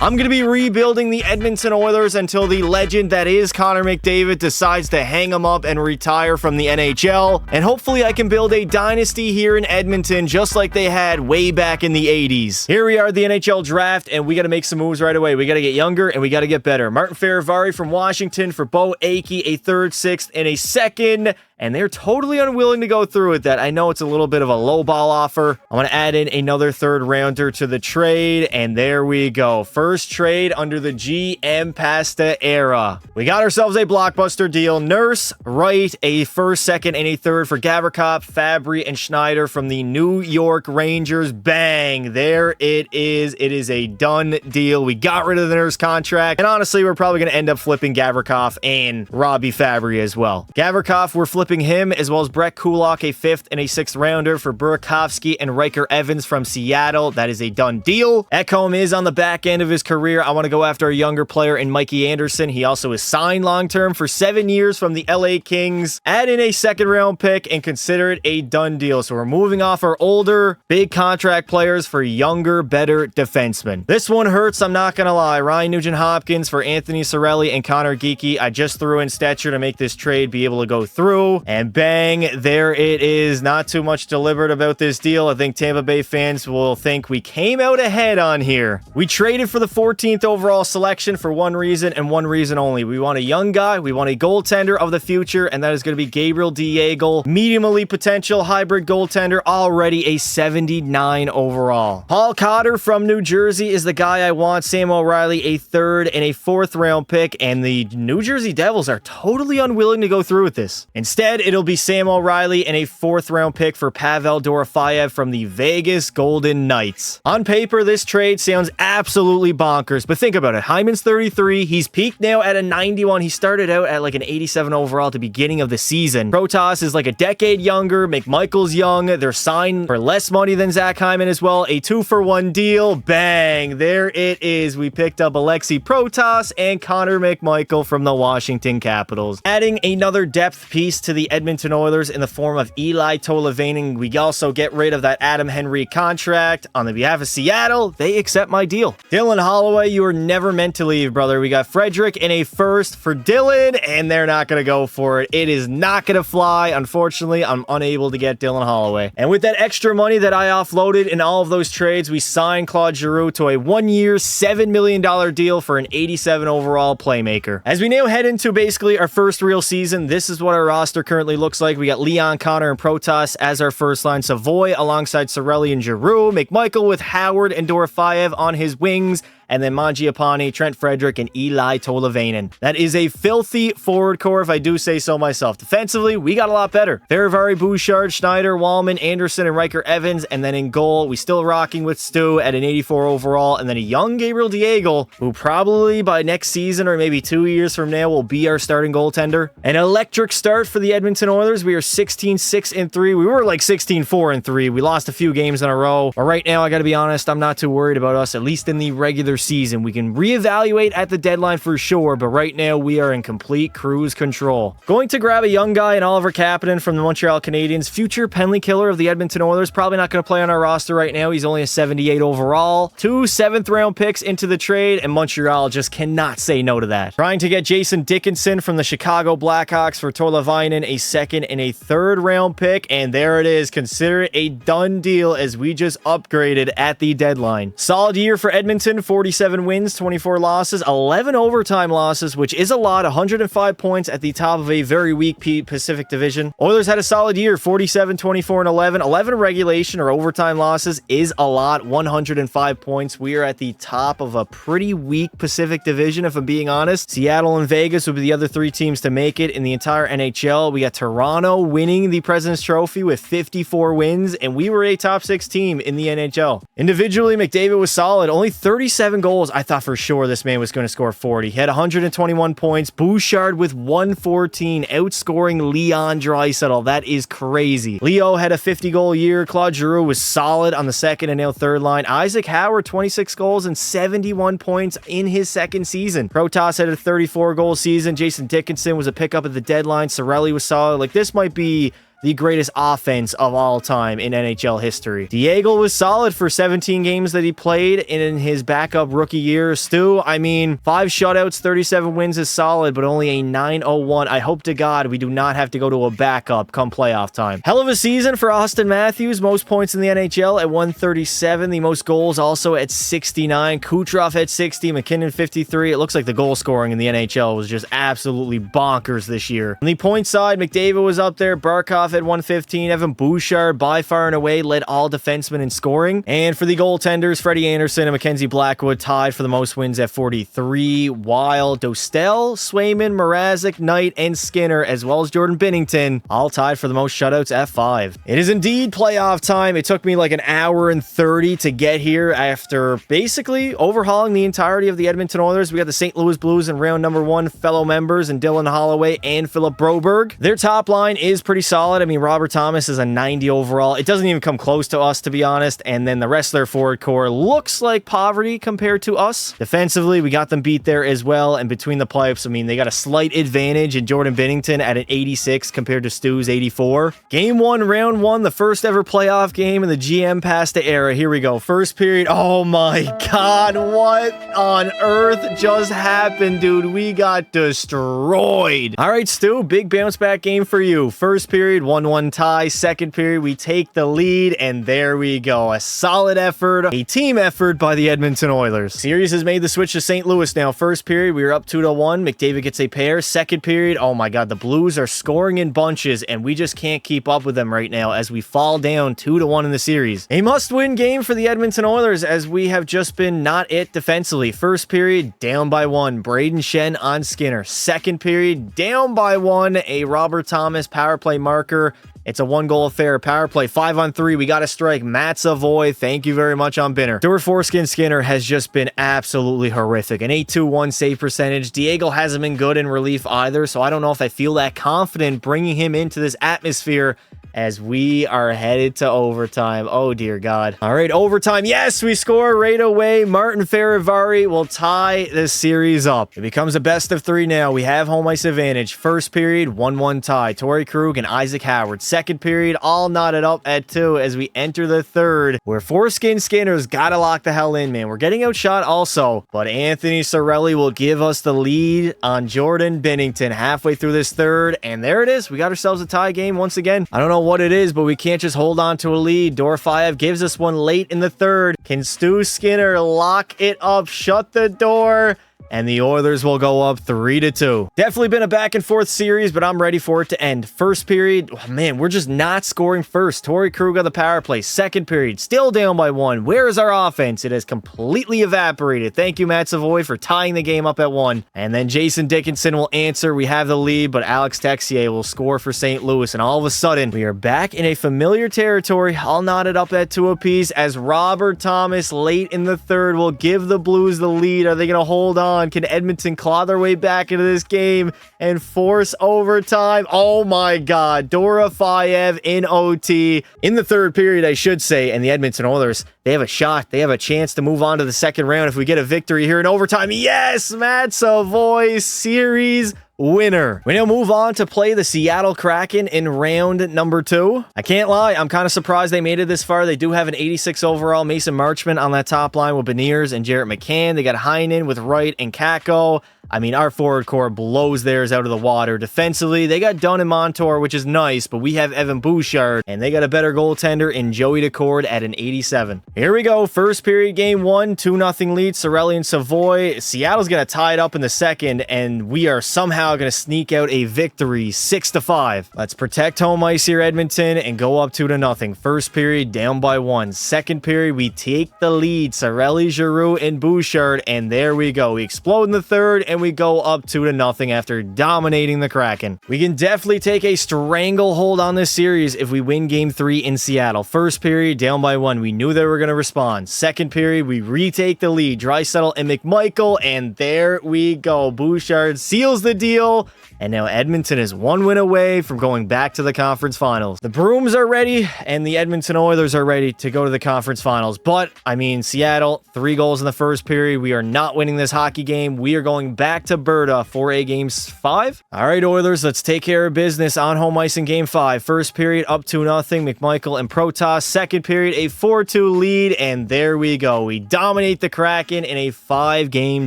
I'm going to be rebuilding the Edmonton Oilers until the legend that is Connor McDavid decides to hang him up and retire from the NHL. And hopefully I can build a dynasty here in Edmonton just like they had way back in the 80s. Here we are at the NHL draft, and we got to make some moves right away. We got to get younger and we got to get better. Martin Ferravari from Washington for Bo Akey, a 3rd, 6th, and a 2nd. And they're totally unwilling to go through with that. I know it's a little bit of a lowball offer. I'm going to add in another 3rd rounder to the trade, and there we go. First trade under the GM Pasta era. We got ourselves a blockbuster deal. Nurse, Wright, a 1st, 2nd, and a 3rd for Gavrikov, Fabry, and Schneider from the New York Rangers. Bang! There it is. It is a done deal. We got rid of the Nurse contract, and honestly, we're probably going to end up flipping Gavrikov and Robbie Fabry as well. Gavrikov, we're flipping him, as well as Brett Kulak, a 5th and a 6th rounder for Burakovsky and Riker Evans from Seattle. That is a done deal. Ekholm is on the back end of his career. I want to go after a younger player in Mikey Anderson. He also is signed long-term for 7 years from the LA Kings. Add in a 2nd round pick and consider it a done deal. So we're moving off our older, big contract players for younger, better defensemen. This one hurts, I'm not going to lie. Ryan Nugent-Hopkins for Anthony Cirelli and Connor Geekie. I just threw in Stetcher to make this trade be able to go through. And bang, there it is. Not too much deliberate about this deal. I think Tampa Bay fans will think we came out ahead on here. We traded for the 14th overall selection for one reason and one reason only. We want a young guy. We want a goaltender of the future, and that is going to be Gabriel Diego. Medium elite potential, hybrid goaltender, already a 79 overall. Paul Cotter from New Jersey is the guy I want. Sam O'Reilly, a 3rd and a 4th round pick, and the New Jersey Devils are totally unwilling to go through with this. Instead, it'll be Sam O'Reilly and a 4th round pick for Pavel Dorofeyev from the Vegas Golden Knights. On paper, this trade sounds absolutely bonkers, but think about it. Hyman's 33. He's peaked now at a 91. He started out at like an 87 overall at the beginning of the season. Protas is like a decade younger. McMichael's young. They're signed for less money than Zach Hyman as well. A 2-for-1 deal. Bang. There it is. We picked up Alexei Protas and Connor McMichael from the Washington Capitals. Adding another depth piece to the Edmonton Oilers in the form of Eli Tolavainen. We also get rid of that Adam Henry contract. On the behalf of Seattle, they accept my deal. Dylan Holloway, you were never meant to leave, brother. We got Frederick in a 1st for Dylan, and they're not going to go for it. It is not going to fly. Unfortunately, I'm unable to get Dylan Holloway. And with that extra money that I offloaded in all of those trades, we signed Claude Giroux to a 1-year, $7 million deal for an 87 overall playmaker. As we now head into basically our first real season, this is what our roster currently looks like. We got Leon, Connor, and Protas as our first line. Savoy alongside Cirelli and Giroux. McMichael with Howard and Dorofeyev on his wings. And then Mangiapane, Trent Frederick, and Eli Tolavainen. That is a filthy forward core, if I do say so myself. Defensively, we got a lot better. Ferravari, Bouchard, Schneider, Wallman, Anderson, and Riker Evans. And then in goal, we still rocking with Stu at an 84 overall. And then a young Gabriel Diego, who probably by next season or maybe 2 years from now will be our starting goaltender. An electric start for the Edmonton Oilers. We are 16-6-3. We were like 16-4-3. We lost a few games in a row. But right now, I got to be honest, I'm not too worried about us, at least in the regular season. We can reevaluate at the deadline for sure, but right now we are in complete cruise control. Going to grab a young guy in Oliver Kapanen from the Montreal Canadiens, future penalty killer of the Edmonton Oilers. Probably not going to play on our roster right now. He's only a 78 overall. 2 7th round picks into the trade, and Montreal just cannot say no to that. Trying to get Jason Dickinson from the Chicago Blackhawks for Tolavainen, a 2nd and a 3rd round pick, and there it is. Consider it a done deal as we just upgraded at the deadline. Solid year for Edmonton, 47 wins, 24 losses, 11 overtime losses, which is a lot. 105 points at the top of a very weak Pacific Division. Oilers had a solid year, 47, 24, and 11. 11 regulation or overtime losses is a lot. 105 points. We are at the top of a pretty weak Pacific Division, if I'm being honest. Seattle and Vegas would be the other 3 teams to make it in the entire NHL. We got Toronto winning the President's Trophy with 54 wins, and we were a top 6 team in the NHL. Individually, McDavid was solid. Only 37 goals. I thought for sure this man was going to score 40. He had 121 points. Bouchard with 114, outscoring Leon Draisaitl. That is crazy. Leo had a 50-goal year. Claude Giroux was solid on the 2nd and now 3rd line. Isaac Howard, 26 goals and 71 points in his 2nd season. Protas had a 34-goal season. Jason Dickinson was a pickup at the deadline. Cirelli was solid. Like, this might be the greatest offense of all time in NHL history. Diego was solid for 17 games that he played in his backup rookie year. Stu, I mean, 5 shutouts, 37 wins is solid, but only a 901. I hope to God we do not have to go to a backup come playoff time. Hell of a season for Austin Matthews. Most points in the NHL at 137. The most goals also at 69. Kucherov at 60. McKinnon 53. It looks like the goal scoring in the NHL was just absolutely bonkers this year. On the point side, McDavid was up there. Barkov at 115. Evan Bouchard by far and away led all defensemen in scoring. And for the goaltenders, Freddie Anderson and Mackenzie Blackwood tied for the most wins at 43, while Dostal, Swayman, Mrazek, Knight, and Skinner, as well as Jordan Binnington, all tied for the most shutouts at 5. It is indeed playoff time. It took me like an hour and 30 to get here after basically overhauling the entirety of the Edmonton Oilers. We got the St. Louis Blues in round number 1 fellow members and Dylan Holloway and Philip Broberg. Their top line is pretty solid. I mean, Robert Thomas is a 90 overall. It doesn't even come close to us, to be honest. And then the rest of their forward core looks like poverty compared to us. Defensively, we got them beat there as well. And between the pipes, I mean, they got a slight advantage in Jordan Binnington at an 86 compared to Stu's 84. Game 1, round 1, the first ever playoff game in the GM Pasta era. Here we go. First period. Oh my God, what on earth just happened, dude? We got destroyed. All right, Stu, big bounce back game for you. First period, 1-1 tie. Second period, we take the lead, and there we go. A solid effort, a team effort by the Edmonton Oilers. Series has made the switch to St. Louis now. First period, we were up 2-1. McDavid gets a pair. Second period, oh my God, the Blues are scoring in bunches, and we just can't keep up with them right now as we fall down 2-1 in the series. A must-win game for the Edmonton Oilers as we have just been not it defensively. First period, down by 1. Braden Shen on Skinner. Second period, down by 1. A Robert Thomas power play marker. It's a 1-goal affair. Power play 5-on-3. We got a strike. Matt Savoy, thank you very much on Binner. Stuart Foreskin Skinner has just been absolutely horrific. An 821 save percentage. Diego hasn't been good in relief either, so I don't know if I feel that confident bringing him into this atmosphere as we are headed to overtime. Oh, dear God. All right, overtime. Yes, we score right away. Martin Ferivari will tie this series up. It becomes a best of 3 now. We have home ice advantage. First period, 1-1 tie. Torrey Krug and Isaac Howard. Second period, all knotted up at 2 as we enter the third, where Foreskin Skinner's got to lock the hell in, man. We're getting outshot also, but Anthony Cirelli will give us the lead on Jordan Binnington halfway through this third, and there it is. We got ourselves a tie game once again. I don't know what it is, but we can't just hold on to a lead. Dorofeyev gives us one late in the third. Can Stu Skinner lock it up, shut the door, and the Oilers will go up 3-2. Definitely been a back and forth series, but I'm ready for it to end. First period, oh man, we're just not scoring first. Torrey Krug on the power play. Second period, still down by 1. Where is our offense? It has completely evaporated. Thank you, Matt Savoy, for tying the game up at 1. And then Jason Dickinson will answer. We have the lead, but Alex Texier will score for St. Louis. And all of a sudden, we are back in a familiar territory, all knotted up at 2 apiece, as Robert Thomas late in the third will give the Blues the lead. Are they going to hold on? Can Edmonton claw their way back into this game and force overtime? Oh my God. Dorofeyev in OT. In the third period, I should say, and the Edmonton Oilers, they have a shot. They have a chance to move on to the second round if we get a victory here in overtime. Yes, Matt Savoy, series winner. We now move on to play the Seattle Kraken in round number 2. I can't lie, I'm kind of surprised they made it this far. They do have an 86 overall Mason Marchment on that top line with Beniers and Jarrett McCann. They got Heinen with Wright and Kakko. I mean, our forward core blows theirs out of the water. Defensively, they got Dunn and Montour, which is nice, but we have Evan Bouchard, and they got a better goaltender in Joey Decord at an 87. Here we go. First period, game 1, 2-0 lead. Cirelli and Savoy. Seattle's going to tie it up in the second, and we are somehow going to sneak out a victory, 6-5. Let's protect home ice here, Edmonton, and go up 2-0. First period, down by 1. Second period, we take the lead. Cirelli, Giroux, and Bouchard, and there we go. We explode in the third, and we go up 2-0 after dominating the Kraken. We can definitely take a stranglehold on this series if we win game 3 in Seattle. First period, down by 1. We knew they were going to respond. Second period, we retake the lead. Draisaitl and McMichael, and there we go. Bouchard seals the deal, and now Edmonton is 1 win away from going back to the conference finals. The Brooms are ready, and the Edmonton Oilers are ready to go to the conference finals. But, I mean, Seattle, 3 goals in the first period. We are not winning this hockey game. We are going back back to Berta for a Game 5. All right, Oilers, let's take care of business on home ice in Game 5. First period, up 2-0. McMichael and Protas. Second period, a 4-2 lead, and there we go. We dominate the Kraken in a 5-game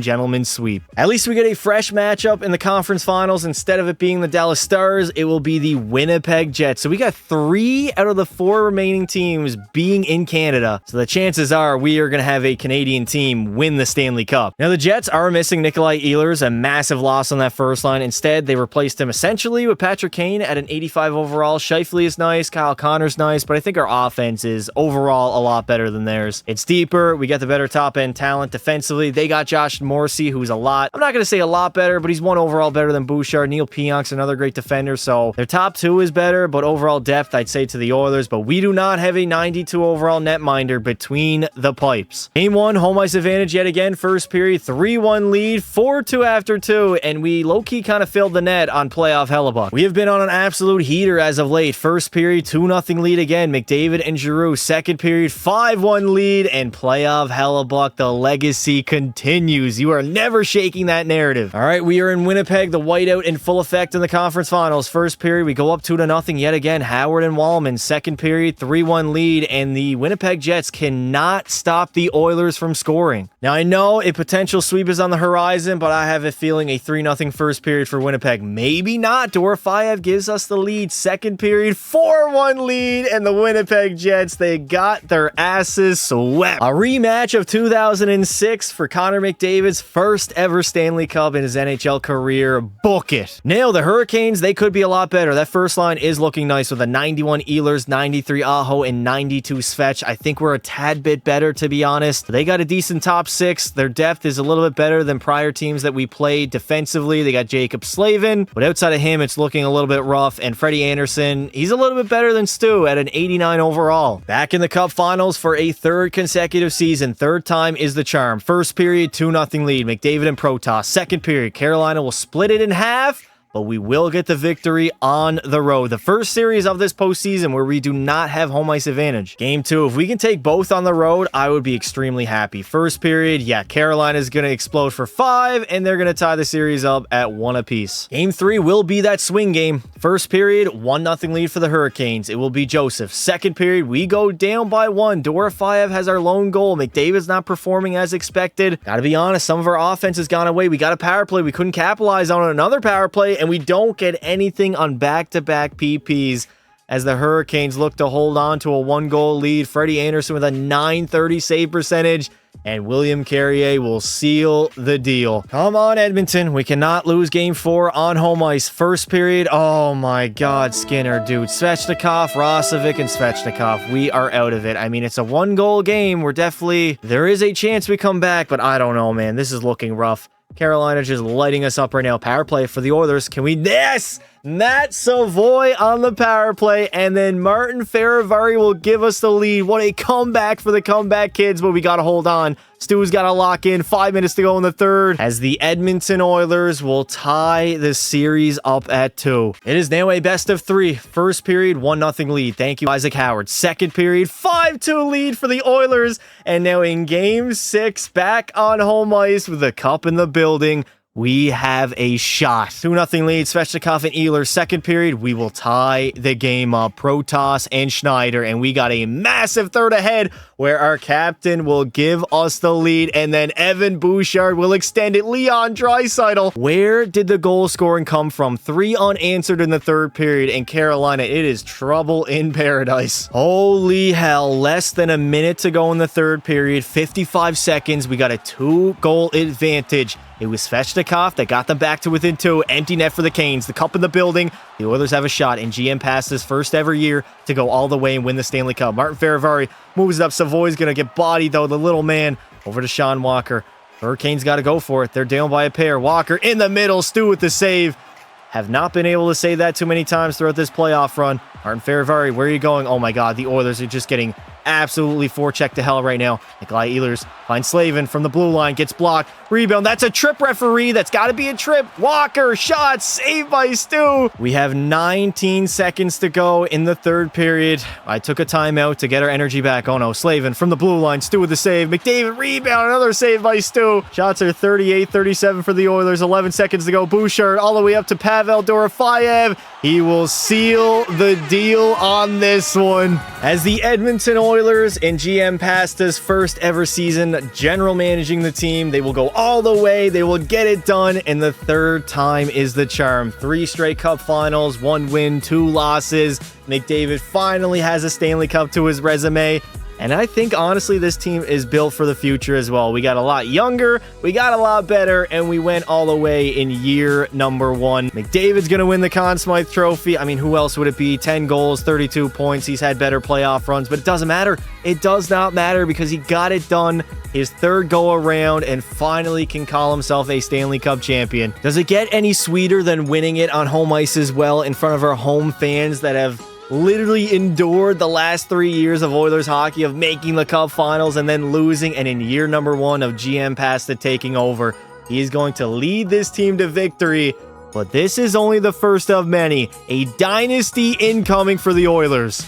gentleman's sweep. At least we get a fresh matchup in the conference finals. Instead of it being the Dallas Stars, it will be the Winnipeg Jets. So we got 3 out of the 4 remaining teams being in Canada. So the chances are we are going to have a Canadian team win the Stanley Cup. Now, the Jets are missing Nikolai Ehlers, a massive loss on that first line. Instead, they replaced him essentially with Patrick Kane at an 85 overall. Scheifele is nice. Kyle Connor's nice, but I think our offense is overall a lot better than theirs. It's deeper. We got the better top-end talent defensively. They got Josh Morrissey, who's I'm not going to say a lot better, but he's 1 overall better than Bouchard. Neil Pionk's another great defender, so their top 2 is better, but overall depth, I'd say to the Oilers, but we do not have a 92 overall netminder between the pipes. Game 1, home ice advantage yet again. First period, 3-1 lead, 4-2 after 2, and we low-key kind of filled the net on playoff Hellebuck. We have been on an absolute heater as of late. First period, 2-0 lead again. McDavid and Giroux. Second period, 5-1 lead, and playoff Hellebuck, the legacy continues. You are never shaking that narrative. All right, we are in Winnipeg, the whiteout in full effect in the conference finals. First period, we go up 2-0 yet again. Howard and Wallman. Second period, 3-1 lead, and the Winnipeg Jets cannot stop the Oilers from scoring. Now, I know a potential sweep is on the horizon, but I have a feeling a 3-0 first period for Winnipeg. Maybe not. Dorofeyev gives us the lead. Second period, 4-1 lead, and the Winnipeg Jets, they got their asses swept. A rematch of 2006 for Connor McDavid's first ever Stanley Cup in his NHL career. Book it. Now, the Hurricanes, they could be a lot better. That first line is looking nice with a 91 Ehlers, 93 Aho, and 92 Svech. I think we're a tad bit better, to be honest. They got a decent top 6. Their depth is a little bit better than prior teams that we played defensively. They got Jacob Slavin, but outside of him, it's looking a little bit rough. And Freddie Anderson, he's a little bit better than Stu at an 89 overall. Back in the Cup Finals for a 3rd consecutive season. 3rd time is the charm. First period, 2-0 lead. McDavid and Protas. Second period, Carolina will split it in half, but we will get the victory on the road. The first series of this postseason where we do not have home ice advantage. Game 2, if we can take both on the road, I would be extremely happy. First period, yeah, Carolina's going to explode for 5, and they're going to tie the series up at 1 apiece. Game 3 will be that swing game. First period, 1-0 lead for the Hurricanes. It will be Joseph. Second period, we go down by 1. Dorofeyev has our lone goal. McDavid's not performing as expected. Gotta be honest, some of our offense has gone away. We got a power play. We couldn't capitalize on another power play, and we don't get anything on back-to-back PPs as the Hurricanes look to hold on to a 1-goal lead. Freddie Anderson with a .930 save percentage, and William Carrier will seal the deal. Come on, Edmonton. We cannot lose Game 4 on home ice. First period, oh my God, Skinner, dude. Svechnikov, Rosovic, and Svechnikov. We are out of it. I mean, it's a 1-goal game. There is a chance we come back, but I don't know, man. This is looking rough. Carolina just lighting us up right now. Power play for the Oilers. Can we? Yes! Matt Savoy on the power play, and then Martin Ferravari will give us the lead. What a comeback for the comeback kids, but we got to hold on. Stu's got to lock in. 5 minutes to go in the third as the Edmonton Oilers will tie the series up at 2. It is now a best of 3. First period, 1-0 lead. Thank you, Isaac Howard. Second period, 5-2 lead for the Oilers. And now in Game 6, back on home ice with the cup in the building, we have a shot. 2-0 lead, Svechnikov and Ehlers. Second period, we will tie the game up. Protas and Schneider, and we got a massive third ahead where our captain will give us the lead, and then Evan Bouchard will extend it. Leon Draisaitl. Where did the goal scoring come from? 3 unanswered in the third period, and Carolina, it is trouble in paradise. Holy hell, less than a minute to go in the third period, 55 seconds. We got a 2-goal advantage. It was Svechnikov that got them back to within 2. Empty net for the Canes. The cup in the building. The Oilers have a shot, and GM passed his first ever year to go all the way and win the Stanley Cup. Martin Ferravari moves it up. Savoy's going to get bodied, though. The little man over to Sean Walker. Hurricanes got to go for it. They're down by a pair. Walker in the middle. Stu with the save. Have not been able to say that too many times throughout this playoff run. Martin Fehervary, where are you going? Oh my god, the Oilers are just getting absolutely forechecked to hell right now. Nikolai Ehlers finds Slavin from the blue line, gets blocked. Rebound, that's a trip, referee. That's got to be a trip. Walker, shot, saved by Stu. We have 19 seconds to go in the third period. I took a timeout to get our energy back. Oh no, Slavin from the blue line. Stu with the save. McDavid rebound, another save by Stu. Shots are 38-37 for the Oilers. 11 seconds to go. Bouchard all the way up to Pavel Dorofeyev. He will seal the deal on this one. As the Edmonton Oilers in GM Pasta's first ever season, general managing the team, they will go all the way. They will get it done, and the third time is the charm. 3 straight Cup finals, 1 win, 2 losses. McDavid finally has a Stanley Cup to his resume. And I think, honestly, this team is built for the future as well. We got a lot younger, we got a lot better, and we went all the way in year number 1. McDavid's going to win the Conn Smythe Trophy. I mean, who else would it be? 10 goals, 32 points. He's had better playoff runs, but it doesn't matter. It does not matter because he got it done his third go around and finally can call himself a Stanley Cup champion. Does it get any sweeter than winning it on home ice as well in front of our home fans that have literally endured the last 3 years of Oilers hockey of making the Cup finals and then losing, and in year number 1 of GM Pasta taking over, he is going to lead this team to victory. But this is only the first of many. A dynasty incoming for the Oilers.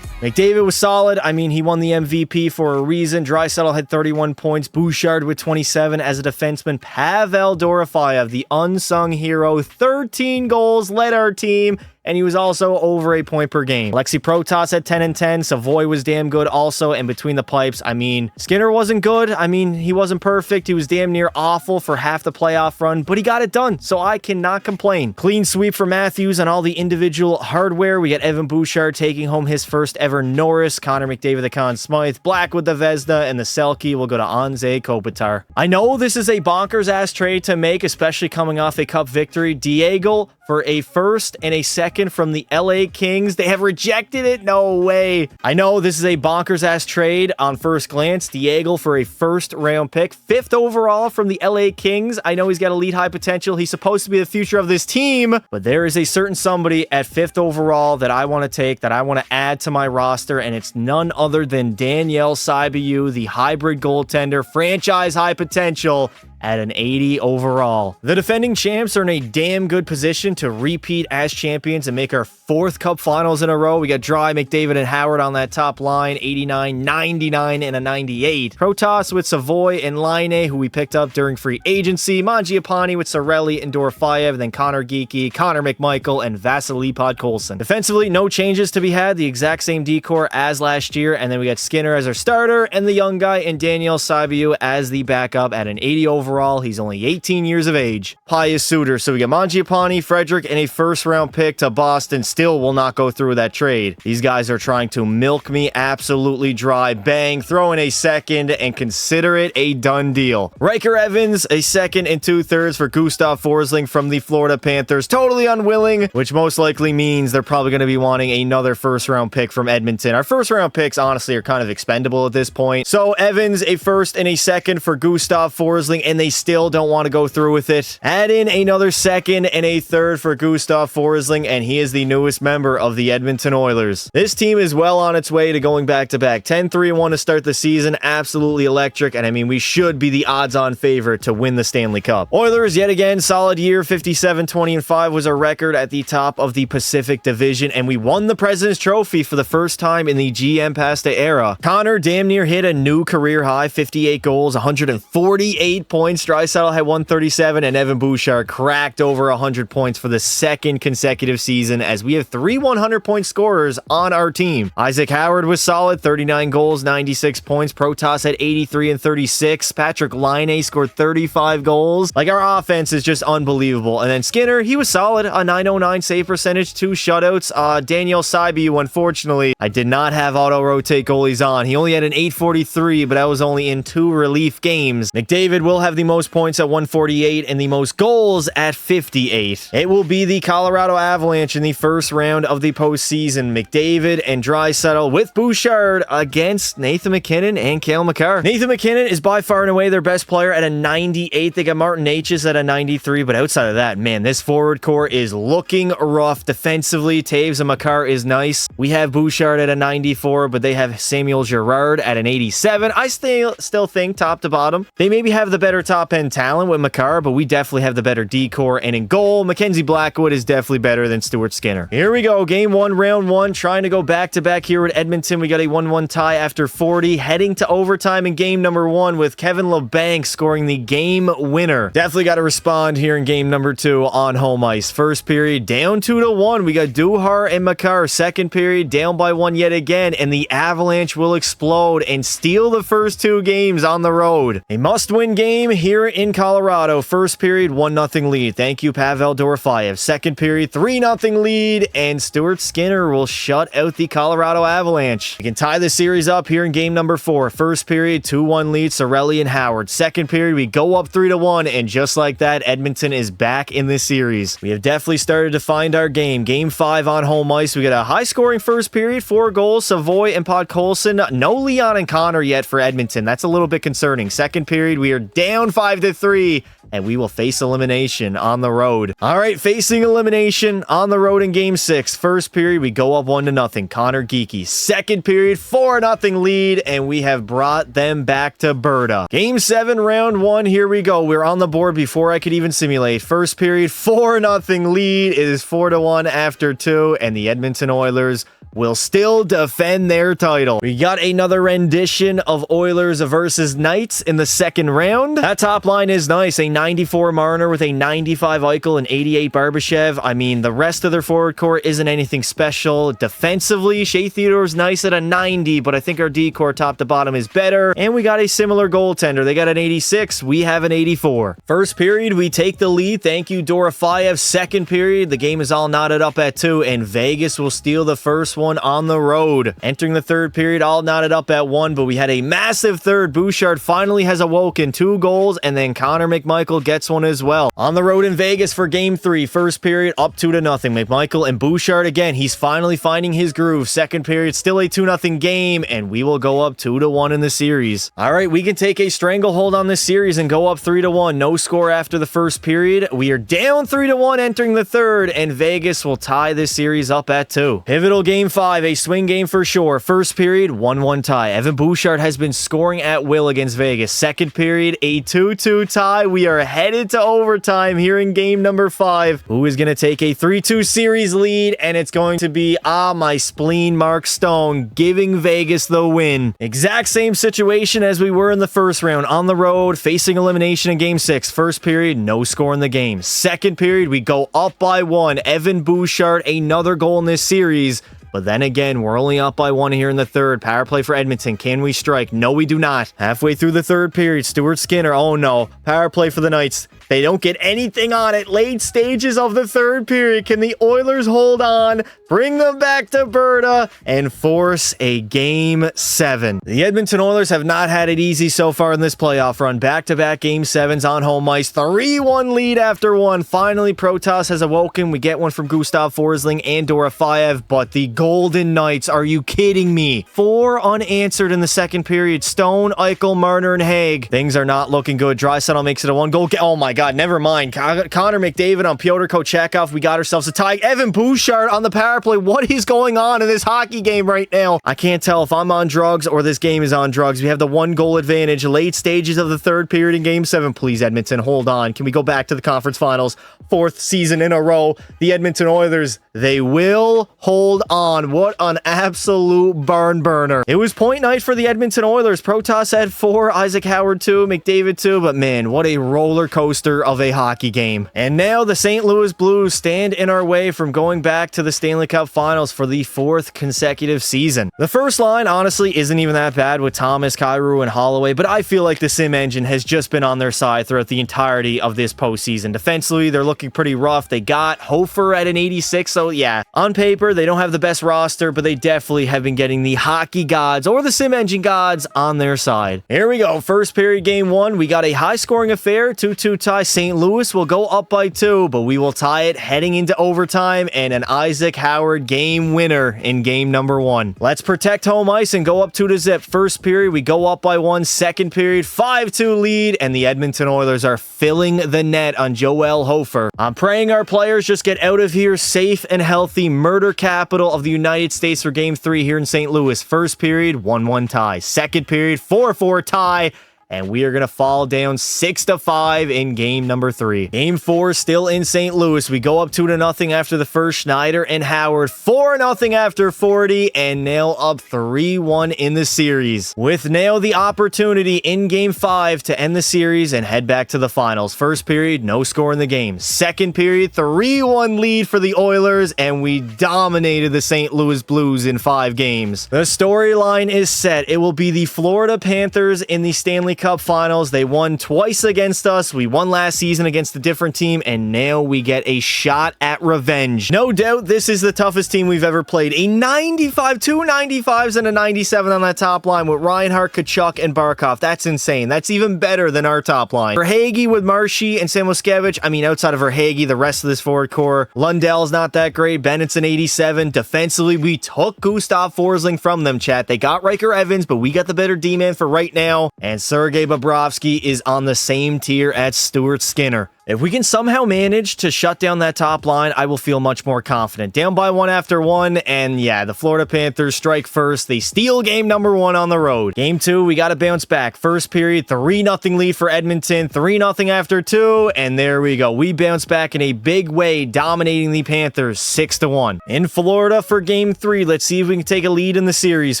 McDavid was solid. I mean, he won the MVP for a reason. Draisaitl had 31 points. Bouchard with 27 as a defenseman. Pavel Dorofeyev, the unsung hero, 13 goals, led our team. And he was also over a point per game. Alexei Protas had 10 and 10. Savoy was damn good also. And between the pipes, I mean, Skinner wasn't good. I mean, he wasn't perfect. He was damn near awful for half the playoff run, but he got it done. So I cannot complain. Clean sweep for Matthews on all the individual hardware. We got Evan Bouchard taking home his first ever Norris. Connor McDavid the Conn Smythe. Black with the Vezina, and the Selke will go to Anze Kopitar. I know this is a bonkers ass trade to make, especially coming off a cup victory. Diego for a first and a second from the LA Kings. They have rejected it. No way. I know this is a bonkers ass trade on first glance. Diego for a first round pick, 5th overall from the LA Kings. I know he's got elite high potential. He's supposed to be the future of this team, but there is a certain somebody at 5th overall that I want to take, that I want to add to my roster, and it's none other than Daniel Saibiu, the hybrid goaltender, franchise high potential at an 80 overall. The defending champs are in a damn good position to repeat as champions and make our 4th Cup finals in a row. We got Dry, McDavid, and Howard on that top line, 89, 99, and a 98. Protas with Savoy and Laine, who we picked up during free agency. Mangiapane with Cirelli and Dorofeyev, and then Connor Geekie, Connor McMichael, and Vasily Podkolzin. Defensively, no changes to be had. The exact same decor as last year. And then we got Skinner as our starter, and the young guy, and Daniel Saibiu as the backup at an 80 overall. He's only 18 years of age. Pius Suter. So we got Mangiapane, Frederick, and a first round pick to Boston. Still will not go through with that trade. These guys are trying to milk me absolutely dry. Bang, throw in a second and consider it a done deal. Riker Evans, a 2nd and 2/3 for Gustav Forsling from the Florida Panthers. Totally unwilling, which most likely means they're probably going to be wanting another first round pick from Edmonton. Our first round picks honestly are kind of expendable at this point. So Evans, a 1st and a 2nd for Gustav Forsling, and they still don't want to go through with it. Add in another 2nd and a 3rd for Gustav Forsling, and he is the newest member of the Edmonton Oilers. This team is well on its way to going back-to-back. 10-3-1 to start the season. Absolutely electric, and I mean, we should be the odds-on favorite to win the Stanley Cup. Oilers, yet again, solid year. 57-20-5 was a record at the top of the Pacific Division, and we won the President's Trophy for the first time in the GM Pasta era. Connor damn near hit a new career high, 58 goals, 148 points. Draisaitl had 137, and Evan Bouchard cracked over 100 points for the 2nd consecutive season, as we have 3 100-point scorers on our team. Isaac Howard was solid, 39 goals, 96 points. Protas had 83 and 36. Patrick Laine scored 35 goals. Like, our offense is just unbelievable. And then Skinner, he was solid, a 909 save percentage, 2 shutouts. Daniel Saibiu, unfortunately, I did not have auto-rotate goalies on. He only had an 843, but that was only in 2 relief games. McDavid will have have the most points at 148 and the most goals at 58. It will be the Colorado Avalanche in the first round of the postseason. McDavid and Draisaitl with Bouchard against Nathan MacKinnon and Cale Makar. Nathan MacKinnon is by far and away their best player at a 98. They got Martin Necas at a 93, but outside of that, man, this forward core is looking rough defensively. Taves and Makar is nice. We have Bouchard at a 94, but they have Samuel Girard at an 87. I still think top to bottom, they maybe have the better top end talent with Makar, but we definitely have the better D-core. And in goal, Mackenzie Blackwood is definitely better than Stuart Skinner. Here we go. Game 1, round 1. Trying to go back-to-back here with Edmonton. We got a 1-1 tie after 40. Heading to overtime in game number 1 with Kevin LeBanc scoring the game winner. Definitely got to respond here in game number 2 on home ice. First period, down 2-1. We got Duhar and Makar. Second period, down by 1 yet again. And the Avalanche will explode and steal the first 2 games on the road. A must-win game here in Colorado. First period, 1-0 lead. Thank you, Pavel Dorofeyev. Second period, 3-0 lead. And Stuart Skinner will shut out the Colorado Avalanche. We can tie the series up here in game number 4. First period, 2-1 lead, Cirelli and Howard. Second period, we go up 3-1, and just like that, Edmonton is back in this series. We have definitely started to find our game. Game 5 on home ice. We got a high-scoring first period, 4 goals, Savoy and Podkolson. No Leon and Connor yet for Edmonton. That's a little bit concerning. Second period, we are down 5-3. And we will face elimination on the road. All right, facing elimination on the road in Game 6. First period, we go up 1-0. Connor Geekie. Second period, 4-0 lead, and we have brought them back to Berta. Game 7, round 1. Here we go. We're on the board before I could even simulate. First period, 4-0 lead. It is 4-1 after 2, and the Edmonton Oilers will still defend their title. We got another rendition of Oilers versus Knights in the second round. That top line is nice. A 94 Marner with a 95 Eichel and 88 Barbashev. I mean, the rest of their forward core isn't anything special. Defensively, Shea Theodore's nice at a 90, but I think our D-core top to bottom is better. And we got a similar goaltender. They got an 86. We have an 84. First period, we take the lead. Thank you, Dorofeyev. Second period, the game is all knotted up at 2, and Vegas will steal the first one on the road. Entering the third period, all knotted up at 1, but we had a massive third. Bouchard finally has awoken. 2 goals, and then Connor McMichael gets one as well. On the road in Vegas for game 3. First period, up 2-0. McMichael and Bouchard again. He's finally finding his groove. Second period, still a 2-0 game, and we will go up 2-1 in the series. All right, we can take a stranglehold on this series and go up 3-1. No score after the first period. We are down 3-1 entering the third, and Vegas will tie this series up at 2. Pivotal game 5, a swing game for sure. First period, 1-1 tie. Evan Bouchard has been scoring at will against Vegas. Second period, a 2-2 tie. We are headed to overtime here in game number 5. Who is going to take a 3-2 series lead? And it's going to be, my spleen, Mark Stone, giving Vegas the win. Exact same situation as we were in the first round. On the road, facing elimination in game 6. First period, no score in the game. Second period, we go up by 1. Evan Bouchard, another goal in this series. But then again, we're only up by 1 here in the third. Power play for Edmonton. Can we strike? No, we do not. Halfway through the third period, Stuart Skinner. Oh no. Power play for the Knights. They don't get anything on it. Late stages of the third period. Can the Oilers hold on, bring them back to Berta, and force a game 7? The Edmonton Oilers have not had it easy so far in this playoff run. Back-to-back game 7s on home ice. 3-1 lead after 1. Finally, Protas has awoken. We get one from Gustav Forsling and Dorofeyev, but the Golden Knights, are you kidding me? 4 unanswered in the second period. Stone, Eichel, Marner, and Haig. Things are not looking good. Draisaitl makes it a 1-goal game. Oh my God, never mind. Connor McDavid on Pyotr Kochetkov. We got ourselves a tie. Evan Bouchard on the power play. What is going on in this hockey game right now? I can't tell if I'm on drugs or this game is on drugs. We have the 1-goal advantage. Late stages of the third period in game 7. Please, Edmonton, hold on. Can we go back to the conference finals? 4th season in a row. The Edmonton Oilers, they will hold on. What an absolute barn burner. It was point night for the Edmonton Oilers. Protas had 4, Isaac Howard 2, McDavid 2, but man, what a roller coaster monster of a hockey game. And now the St. Louis Blues stand in our way from going back to the Stanley Cup Finals for the 4th consecutive season. The first line, honestly, isn't even that bad with Thomas, Kyrou, and Holloway, but I feel like the Sim engine has just been on their side throughout the entirety of this postseason. Defensively, they're looking pretty rough. They got Hofer at an 86, so yeah, on paper, they don't have the best roster, but they definitely have been getting the hockey gods or the Sim engine gods on their side. Here we go. First period, game 1. We got a high-scoring affair, 2-2 tie. St. Louis will go up by 2, but we will tie it heading into overtime and an Isaac Howard game winner in game number 1. Let's protect home ice and go up 2-0. First period, we go up by 1. Second period, 5-2 lead, and the Edmonton Oilers are filling the net on Joel Hofer. I'm praying our players just get out of here safe and healthy. Murder capital of the United States for game 3 here in St. Louis. First period, 1-1 tie. Second period, 4-4 tie. And we are going to fall down 6-5 in game number 3. Game 4 still in St. Louis. We go up 2-0 after the first. Schneider and Howard 4-0 after 40, and now up 3-1 in the series. With now the opportunity in game 5 to end the series and head back to the finals. First period, no score in the game. Second period, 3-1 lead for the Oilers, and we dominated the St. Louis Blues in 5 games. The storyline is set. It will be the Florida Panthers in the Stanley Cup Finals. They won twice against us. We won last season against a different team, and now we get a shot at revenge. No doubt this is the toughest team we've ever played. A 95, 2 95s and a 97 on that top line with Reinhart, Kachuk, and Barkov. That's insane. That's even better than our top line. Verhaeghe with Marshy and Samoskevich. I mean, outside of Verhaeghe, the rest of this forward core, Lundell's not that great. Bennett's an 87. Defensively, we took Gustav Forsling from them, chat. They got Riker Evans, but we got the better D-man for right now, and Sergei Bobrovsky is on the same tier as Stuart Skinner. If we can somehow manage to shut down that top line, I will feel much more confident. Down by 1 after 1, and yeah, the Florida Panthers strike first. They steal game number 1 on the road. Game 2, we got to bounce back. First period, 3-0 lead for Edmonton, 3-0 after 2, and there we go. We bounce back in a big way, dominating the Panthers 6-1. In Florida for game 3, let's see if we can take a lead in the series.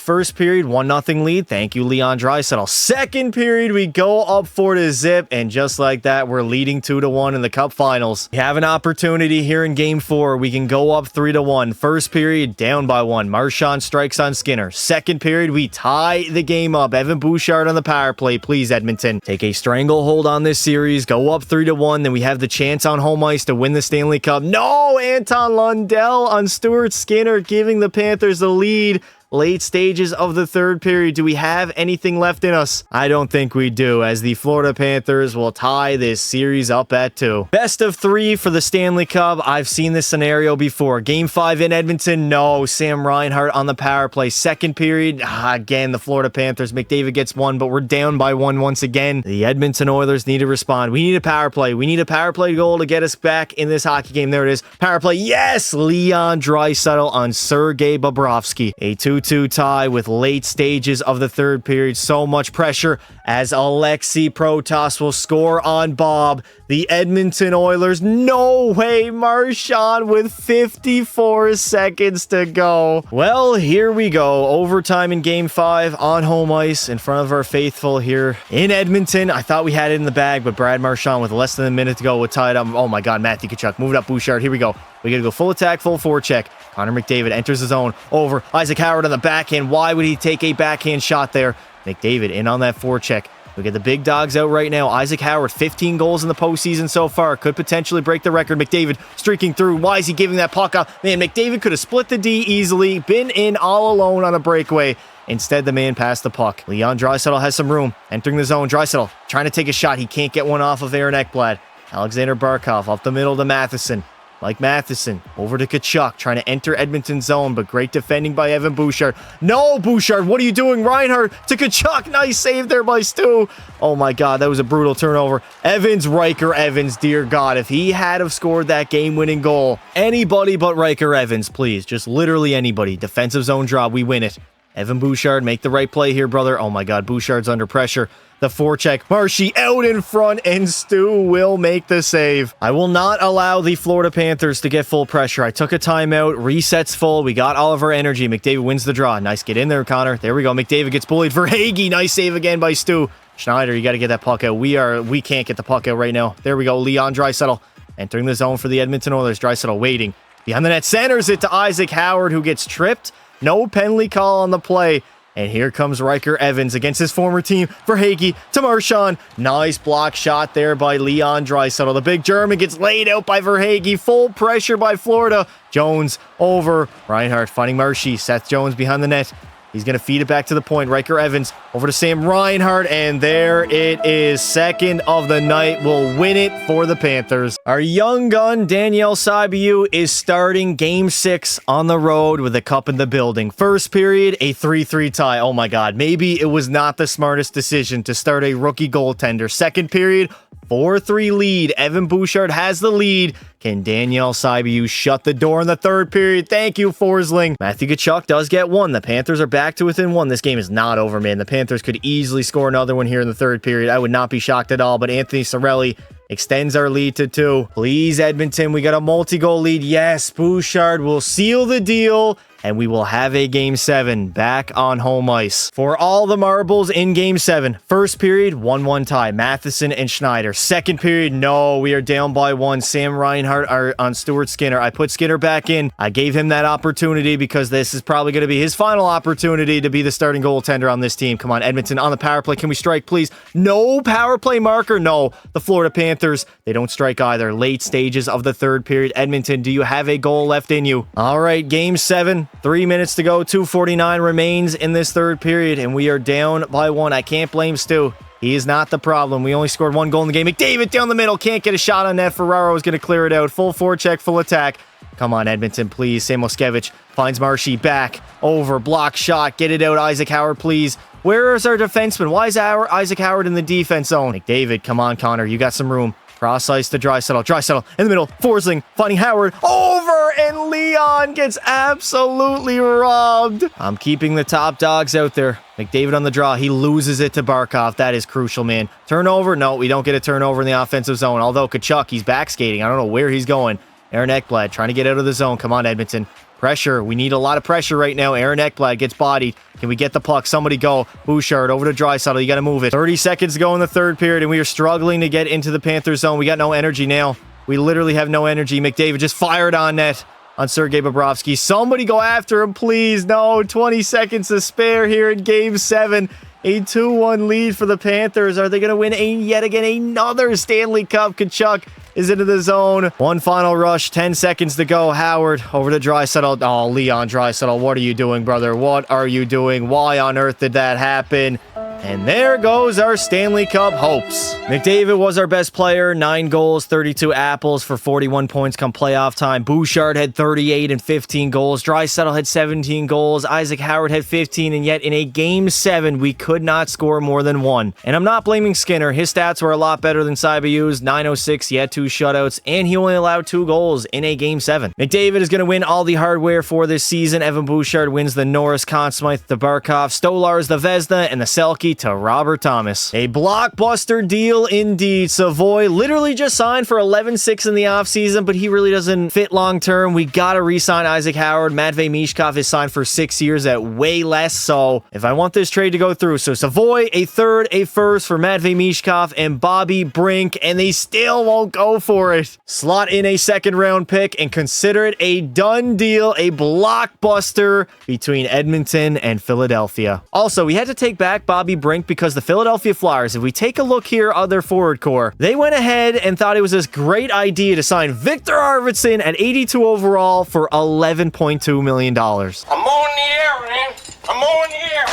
First period, 1-0 lead. Thank you, Leon Draisaitl. Second period, we go up 4-0, and just like that, we're leading 2-1 in the Cup Finals. We have an opportunity here in Game 4. We can go up 3-1. First period, down by 1. Marchand strikes on Skinner. Second period, we tie the game up. Evan Bouchard on the power play. Please, Edmonton, take a stranglehold on this series. Go up 3-1. Then we have the chance on home ice to win the Stanley Cup. No! Anton Lundell on Stuart Skinner, giving the Panthers the lead. Late stages of the third period. Do we have anything left in us? I don't think we do, as the Florida Panthers will tie this series up at 2. Best of 3 for the Stanley Cup. I've seen this scenario before. Game 5 in Edmonton. No. Sam Reinhart on the power play. Second period. Again, the Florida Panthers. McDavid gets 1, but we're down by 1 once again. The Edmonton Oilers need to respond. We need a power play. We need a power play goal to get us back in this hockey game. There it is. Power play. Yes! Leon Draisaitl on Sergei Bobrovsky. A 2-2 tie with late stages of the third period. So much pressure as Alexei Protas will score on Bob. The Edmonton Oilers. No way, Marchand with 54 seconds to go. Well, here we go. Overtime in Game 5 on home ice in front of our faithful here in Edmonton. I thought we had it in the bag, but Brad Marchand with less than a minute to go would tie it up. Oh my God, Matthew Tkachuk. Move it up, Bouchard. Here we go. We got to go full attack, full forecheck. Connor McDavid enters his own over Isaac Howard on the backhand. Why would he take a backhand shot there? McDavid in on that forecheck. We get the big dogs out right now. Isaac Howard, 15 goals in the postseason so far. Could potentially break the record. McDavid streaking through. Why is he giving that puck up? Man, McDavid could have split the D easily. Been in all alone on a breakaway. Instead, the man passed the puck. Leon Draisaitl has some room. Entering the zone. Draisaitl trying to take a shot. He can't get one off of Aaron Ekblad. Alexander Barkov up the middle to Matheson. Mike Matheson over to Kachuk, trying to enter Edmonton's zone, but great defending by Evan Bouchard. No, Bouchard, what are you doing? Reinhart to Kachuk. Nice save there by Stu. Oh my God, that was a brutal turnover. Evans, Riker Evans, dear God, if he had have scored that game-winning goal, anybody but Riker Evans, please, just literally anybody. Defensive zone draw, we win it. Evan Bouchard, make the right play here, brother. Oh my God, Bouchard's under pressure. The forecheck, Marshy out in front, and Stu will make the save. I will not allow the Florida Panthers to get full pressure. I took a timeout, resets full. We got all of our energy. McDavid wins the draw. Nice, get in there, Connor. There we go. McDavid gets bullied. Verhaeghe, nice save again by Stu. Schneider, you got to get that puck out. We can't get the puck out right now. There we go. Leon Draisaitl entering the zone for the Edmonton Oilers. Draisaitl waiting. Behind the net, centers it to Isaac Howard, who gets tripped. No penalty call on the play. And here comes Riker Evans against his former team. Verhaeghe to Marchand. Nice block shot there by Leon Draisaitl. The big German gets laid out by Verhaeghe. Full pressure by Florida. Jones over. Reinhart finding Marshy. Seth Jones behind the net. He's going to feed it back to the point. Riker Evans over to Sam Reinhart, and there it is. Second of the night will win it for the Panthers. Our young gun, Daniel Saibiu, is starting Game 6 on the road with a cup in the building. First period, a 3-3 tie. Oh my God, maybe it was not the smartest decision to start a rookie goaltender. Second period, 4-3 lead. Evan Bouchard has the lead. Can Daniel Saibiu shut the door in the third period? Thank you, Forsling. Matthew Tkachuk does get one. The Panthers are back to within one. This game is not over, man. The Panthers could easily score another one here in the third period. I would not be shocked at all, but Anthony Cirelli extends our lead to 2. Please, Edmonton, we got a multi-goal lead. Yes, Bouchard will seal the deal, and we will have a Game 7 back on home ice. For all the marbles in Game 7, first period, 1-1 tie. Matheson and Schneider. Second period, no, we are down by 1. Sam Reinhart are on Stuart Skinner. I put Skinner back in. I gave him that opportunity because this is probably going to be his final opportunity to be the starting goaltender on this team. Come on, Edmonton, on the power play. Can we strike, please? No power play marker. No, the Florida Panthers, they don't strike either. Late stages of the third period. Edmonton, do you have a goal left in you? All right, Game 7. 3 minutes to go. 2:49 remains in this third period, and we are down by 1. I can't blame Stu. He is not the problem. We only scored 1 goal in the game. McDavid down the middle. Can't get a shot on net. Ferraro is going to clear it out. Full forecheck, full attack. Come on, Edmonton, please. Sam Moskevich finds Marshy back. Over. Block shot. Get it out. Isaac Howard, please. Where is our defenseman? Why is Isaac Howard in the defense zone? McDavid, come on, Connor. You got some room. Cross ice to Draisaitl. Draisaitl in the middle. Forsling finding Howard. Over, and Leon gets absolutely robbed. I'm keeping the top dogs out there. McDavid on the draw. He loses it to Barkov. That is crucial, man. Turnover? No, we don't get a turnover in the offensive zone. Although Tkachuk, he's back skating. I don't know where he's going. Aaron Ekblad trying to get out of the zone. Come on, Edmonton. Pressure. We need a lot of pressure right now. Aaron Ekblad gets bodied. Can we get the puck? Somebody go. Bouchard over to Draisaitl. You got to move it. 30 seconds to go in the third period, and we are struggling to get into the Panthers zone. We got no energy now. We literally have no energy. McDavid just fired on net on Sergei Bobrovsky. Somebody go after him, please. No, 20 seconds to spare here in Game 7. A 2-1 lead for the Panthers. Are they going to win yet again another Stanley Cup? Tkachuk is into the zone. One final rush. 10 seconds to go. Howard over to Draisaitl. Oh, Leon Draisaitl, what are you doing, brother? What are you doing? Why on earth did that happen? And there goes our Stanley Cup hopes. McDavid was our best player. 9 goals, 32 apples for 41 points come playoff time. Bouchard had 38 and 15 goals. Draisaitl had 17 goals. Isaac Howard had 15. And yet in a Game 7, we could not score more than 1. And I'm not blaming Skinner. His stats were a lot better than Saibiu's. 906, he had 2 shutouts. And he only allowed 2 goals in a Game 7. McDavid is going to win all the hardware for this season. Evan Bouchard wins the Norris Conn Smythe to Barkov. Stolarz the Vezina, and the Selke to Robert Thomas. A blockbuster deal indeed. Savoy literally just signed for 11.6 in the offseason, but he really doesn't fit long term. We gotta re-sign Isaac Howard. Matvei Mishkov is signed for 6 years at way less, so if I want this trade to go through, so Savoy, a third, a first for Matvei Mishkov and Bobby Brink, and they still won't go for it. Slot in a second round pick and consider it a done deal, a blockbuster between Edmonton and Philadelphia. Also, we had to take back Bobby Brink because the Philadelphia Flyers, if we take a look here on their forward core, they went ahead and thought it was this great idea to sign Victor Arvidsson at 82 overall for $11.2 million. I'm on the air, man. I'm on the air.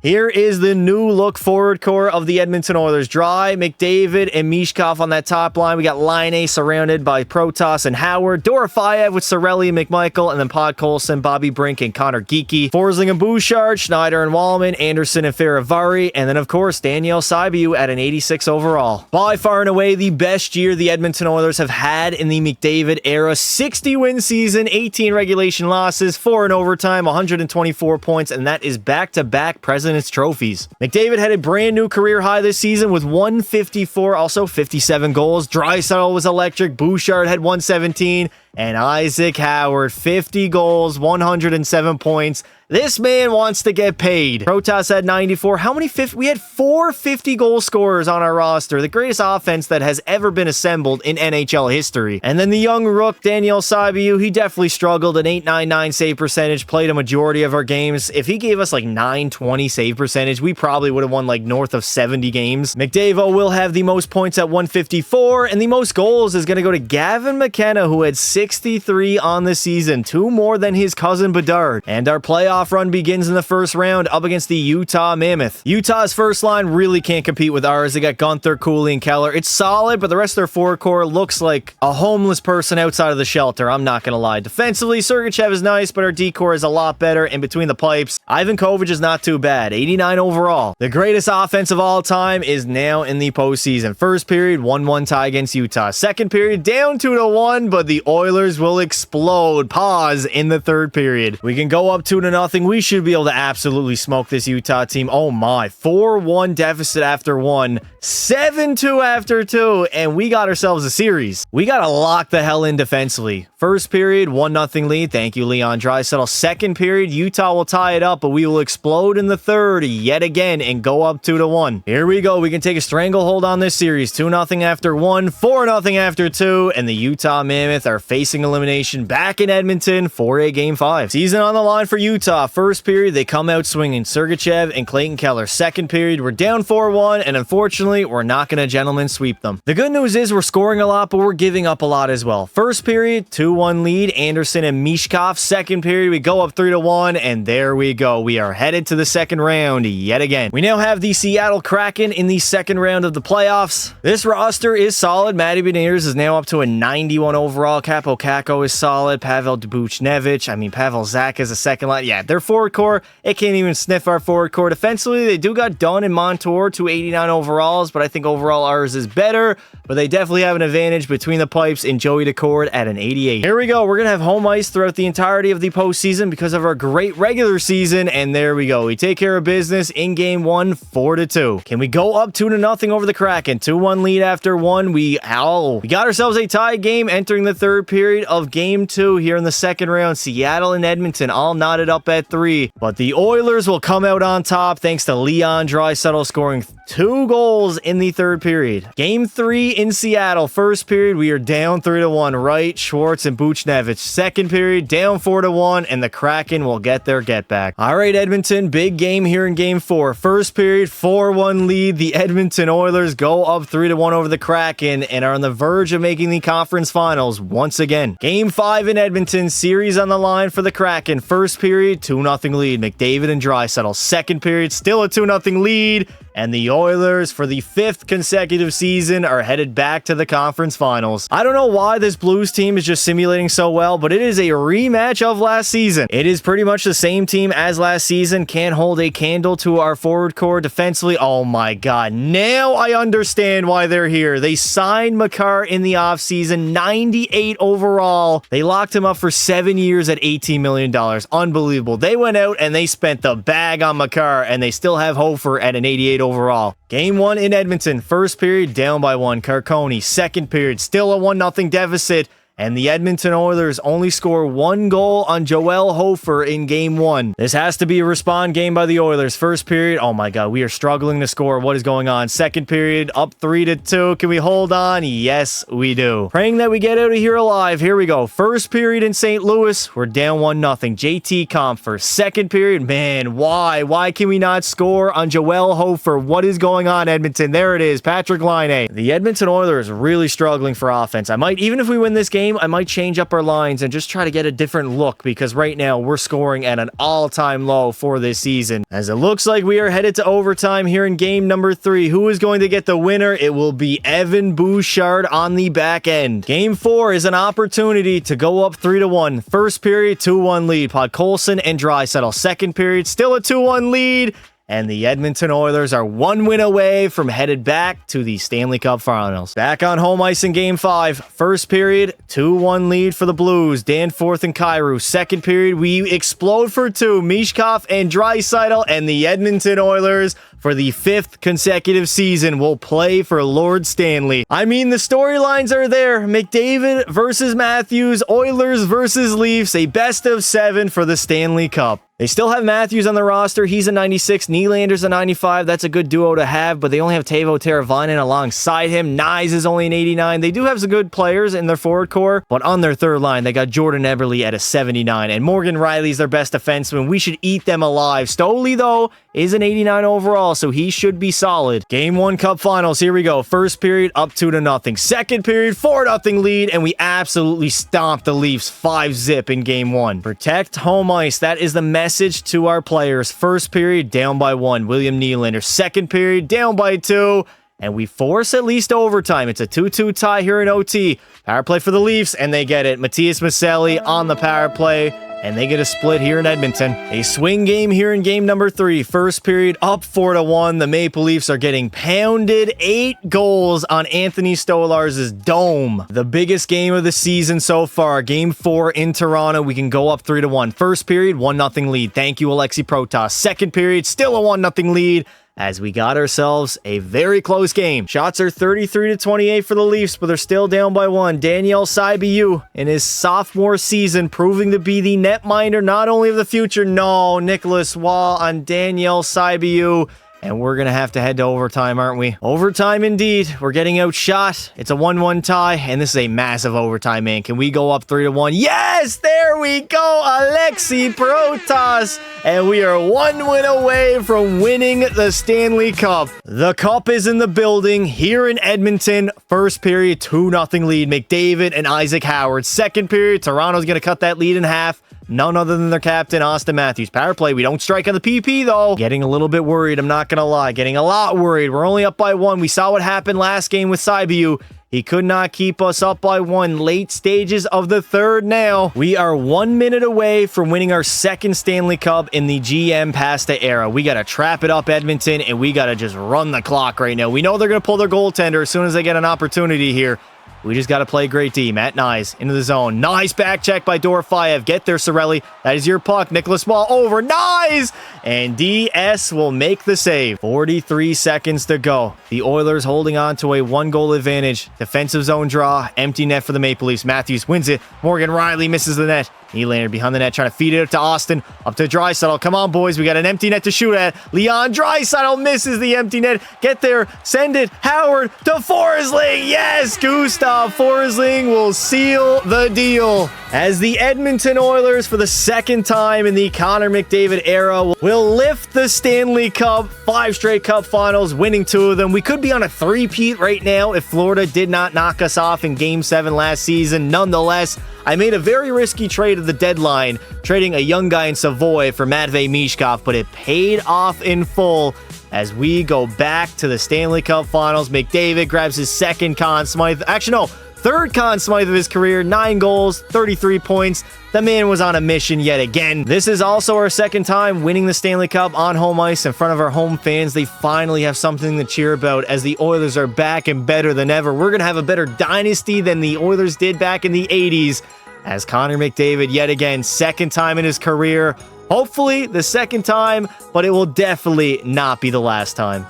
Here is the new look forward core of the Edmonton Oilers. Dry, McDavid, and Mishkov on that top line. We got Laine surrounded by Protas and Howard. Dorofeyev with Cirelli and McMichael, and then Podkolson, Bobby Brink, and Connor Geekie. Forsling and Bouchard, Schneider and Wallman, Anderson and Faravari, and then, of course, Daniel Saibiu at an 86 overall. By far and away the best year the Edmonton Oilers have had in the McDavid era. 60-win season, 18 regulation losses, 4 in overtime, 124 points, and that is back-to-back President's Trophies. McDavid had a brand new career high this season with 154, also 57 goals. Draisaitl was electric. Bouchard had 117. And Isaac Howard, 50 goals, 107 points. This man wants to get paid. Protas had 94. How many 50? We had 4 50-goal scorers on our roster. The greatest offense that has ever been assembled in NHL history. And then the young rook, Daniel Sabiu, he definitely struggled. An 8.99 save percentage, played a majority of our games. If he gave us like 920 save percentage, we probably would have won like north of 70 games. McDavid will have the most points at 154, and the most goals is going to go to Gavin McKenna, who had 63 on the season, 2 more than his cousin Bedard. And our playoff run begins in the first round up against the Utah Mammoth. Utah's first line really can't compete with ours. They got Gunther, Cooley, and Keller. It's solid, but the rest of their forward core looks like a homeless person outside of the shelter. I'm not gonna lie. Defensively, Sergachev is nice, but our D-core is a lot better. In between the pipes, Ivan Kovic is not too bad. 89 overall. The greatest offense of all time is now in the postseason. First period, 1-1 tie against Utah. Second period, down 2-1, but the Oilers will explode. Pause in the third period. We can go up 2-0. We should be able to absolutely smoke this Utah team. Oh my, 4-1 deficit after 1, 7-2 after 2, and we got ourselves a series. We got to lock the hell in defensively. First period, 1-0 lead. Thank you, Leon Draisaitl. Second period, Utah will tie it up, but we will explode in the third yet again and go up 2-1. Here we go. We can take a stranglehold on this series. 2-0 after 1, 4-0 after 2, and the Utah Mammoth are facing elimination back in Edmonton for a Game 5. Season on the line for Utah. First period, they come out swinging. Sergachev and Clayton Keller. Second period, we're down 4-1, and unfortunately, we're not going to gentleman sweep them. The good news is we're scoring a lot, but we're giving up a lot as well. First period, 2-1 lead, Anderson and Mishkov. Second period, we go up 3-1, and there we go. We are headed to the second round yet again. We now have the Seattle Kraken in the second round of the playoffs. This roster is solid. Matty Beniers is now up to a 91 overall. Capo Caco is solid. Pavel Dubuchnevich. Pavel Zach is a second line. Yeah, their forward core, it can't even sniff our forward core. Defensively, they do got Dunn and Montour, 289 overalls, but I think overall ours is better. But they definitely have an advantage between the pipes in Joey Decord at an 88. Here we go. We're going to have home ice throughout the entirety of the postseason because of our great regular season. And there we go. We take care of business in Game 1, 4-2. Can we go up 2-0 over the Kraken? 2-1 lead after 1. We got ourselves a tie game entering the third period of Game 2 here in the second round. Seattle and Edmonton all knotted up at 3. But the Oilers will come out on top thanks to Leon Draisaitl scoring 2 goals in the third period. Game 3 in Seattle. First period, we are down 3-1. Wright, Schwartz, and Buchnevich. Second period, down 4-1, and the Kraken will get their get back. All right, Edmonton, big game here in Game 4. First period, 4-1 lead. The Edmonton Oilers go up 3-1 over the Kraken and are on the verge of making the conference finals once again. Game 5 in Edmonton, series on the line for the Kraken. First period, 2-0 lead. McDavid and Draisaitl. Second period, still a 2-0 lead. And the Oilers, for the 5th consecutive season, are headed back to the conference finals. I don't know why this Blues team is just simulating so well, but it is a rematch of last season. It is pretty much the same team as last season. Can't hold a candle to our forward core defensively. Oh my god. Now I understand why they're here. They signed Makar in the offseason, 98 overall. They locked him up for 7 years at $18 million. Unbelievable. They went out and they spent the bag on Makar, and they still have Hofer at an 88 overall. Game 1 in Edmonton. First period, down by 1. Carconi. Second period, still a 1-0 deficit. And the Edmonton Oilers only score 1 goal on Joel Hofer in Game 1. This has to be a respond game by the Oilers. First period, oh my god, we are struggling to score. What is going on? Second period, up 3-2. Can we hold on? Yes, we do. Praying that we get out of here alive. Here we go. First period in St. Louis, we're down 1-0. JT Compher. Second period, man, why? Why can we not score on Joel Hofer? What is going on, Edmonton? There it is, Patrick Laine. The Edmonton Oilers really struggling for offense. Even if we win this game, I might change up our lines and just try to get a different look, because right now we're scoring at an all-time low for this season. As it looks like we are headed to overtime here in game number 3. Who is going to get the winner? It will be Evan Bouchard on the back end. Game 4 is an opportunity to go up 3-1. First period, 2-1 lead. Podkolzin and Draisaitl. Second period, still a 2-1 lead. And the Edmonton Oilers are 1 win away from headed back to the Stanley Cup Finals. Back on home ice in Game 5. First period, 2-1 lead for the Blues. Danforth and Kyrou. Second period, we explode for 2. Mishkov and Draisaitl, and the Edmonton Oilers, for the 5th consecutive season, will play for Lord Stanley. I mean, the storylines are there. McDavid versus Matthews, Oilers versus Leafs, a best of 7 for the Stanley Cup. They still have Matthews on the roster. He's a 96. Nylander's a 95. That's a good duo to have, but they only have Teuvo Teravainen alongside him. Nyes is only an 89. They do have some good players in their forward core, but on their third line, they got Jordan Eberle at a 79, and Morgan Rielly's their best defenseman. We should eat them alive. Stoley, though, is an 89 overall, so he should be solid. Game 1 Cup Finals. Here we go. First period, up 2-0. Second period, 4-0 lead, and we absolutely stomped the Leafs 5-zip in Game 1. Protect home ice. That is the message to our players. First period, down by 1. William Nylander. Second period, down by 2. And we force at least overtime. It's a 2-2 tie here in OT. Power play for the Leafs, and they get it. Matias Maselli on the power play, and they get a split here in Edmonton. A swing game here in game number 3. First period, up 4-1. The Maple Leafs are getting pounded. 8 goals on Anthony Stolarz' dome. The biggest game of the season so far. Game 4 in Toronto. We can go up 3-1. First period, 1-0 lead. Thank you, Alexi Protas. Second period, still a 1-0 lead, as we got ourselves a very close game. Shots are 33-28 for the Leafs, but they're still down by 1. Daniel Saibiu, in his sophomore season, proving to be the netminder not only of the future, no, Nicholas Waugh on Daniel Saibiu. And we're going to have to head to overtime, aren't we? Overtime indeed. We're getting outshot. It's a 1-1 tie, and this is a massive overtime, man. Can we go up 3-1? Yes! There we go! Alexi Protas! And we are 1 win away from winning the Stanley Cup. The Cup is in the building here in Edmonton. First period, 2-0 lead. McDavid and Isaac Howard. Second period, Toronto's going to cut that lead in half. None other than their captain, Austin Matthews. Power play, we don't strike on the PP, though. Getting a little bit worried, I'm not going to lie. Getting a lot worried. We're only up by 1. We saw what happened last game with Saibiu. He could not keep us up by 1. Late stages of the third now. We are 1 minute away from winning our second Stanley Cup in the GM Pasta era. We got to trap it up, Edmonton, and we got to just run the clock right now. We know they're going to pull their goaltender as soon as they get an opportunity here. We just got to play great D. Matt Nyes into the zone. Nice back check by Dorofeyev. Get there, Cirelli. That is your puck. Nicholas Waugh over. Nyes! And DS will make the save. 43 seconds to go. The Oilers holding on to a 1-goal advantage. Defensive zone draw. Empty net for the Maple Leafs. Matthews wins it. Morgan Rielly misses the net. Nylander behind the net trying to feed it up to Austin. Up to Draisaitl. Come on, boys. We got an empty net to shoot at. Leon Draisaitl misses the empty net. Get there. Send it. Howard to Forsling. Yes, Gustav Forsling will seal the deal. As the Edmonton Oilers, for the second time in the Connor McDavid era, will lift the Stanley Cup. 5 straight Cup Finals, winning 2 of them. We could be on a 3-peat right now if Florida did not knock us off in Game 7 last season. Nonetheless, I made a very risky trade at the deadline, trading a young guy in Savoy for Matvei Mishkov, but it paid off in full as we go back to the Stanley Cup Finals. McDavid grabs his second Conn Smythe. Actually, no, third Conn Smythe of his career. 9 goals, 33 points. The man was on a mission yet again. This is also our second time winning the Stanley Cup on home ice in front of our home fans. They finally have something to cheer about as the Oilers are back and better than ever. We're going to have a better dynasty than the Oilers did back in the 80s. As Connor McDavid, yet again, second time in his career. Hopefully the second time, but it will definitely not be the last time.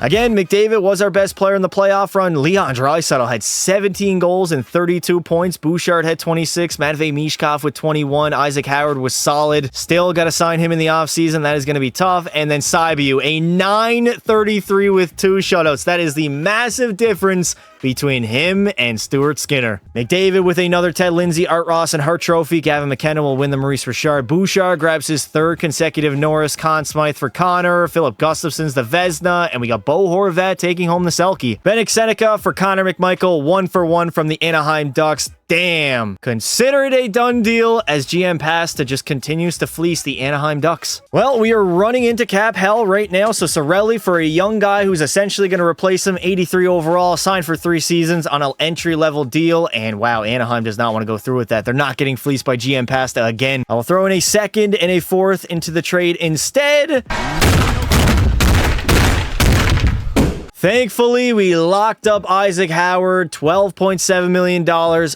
Again, McDavid was our best player in the playoff run. Leon Draisaitl had 17 goals and 32 points. Bouchard had 26. Matvei Mishkov with 21. Isaac Howard was solid. Still got to sign him in the offseason. That is going to be tough. And then Saibiu, a 933 with 2 shutouts. That is the massive difference between him and Stuart Skinner. McDavid with another Ted Lindsay, Art Ross, and Hart Trophy. Gavin McKenna will win the Maurice Richard. Bouchard grabs his 3rd consecutive Norris. Conn Smythe for Connor. Philip Gustafson's the Vezina. And we got Bo Horvat taking home the Selke. Bennett Seneca for Connor McMichael. 1-for-1 from the Anaheim Ducks. Damn. Consider it a done deal as GM Pasta just continues to fleece the Anaheim Ducks. Well, we are running into cap hell right now, so Cirelli, for a young guy who's essentially going to replace him, 83 overall, signed for 3 seasons on an entry-level deal, and wow, Anaheim does not want to go through with that. They're not getting fleeced by GM Pasta again. I will throw in a second and a fourth into the trade instead. Thankfully, we locked up Isaac Howard, $12.7 million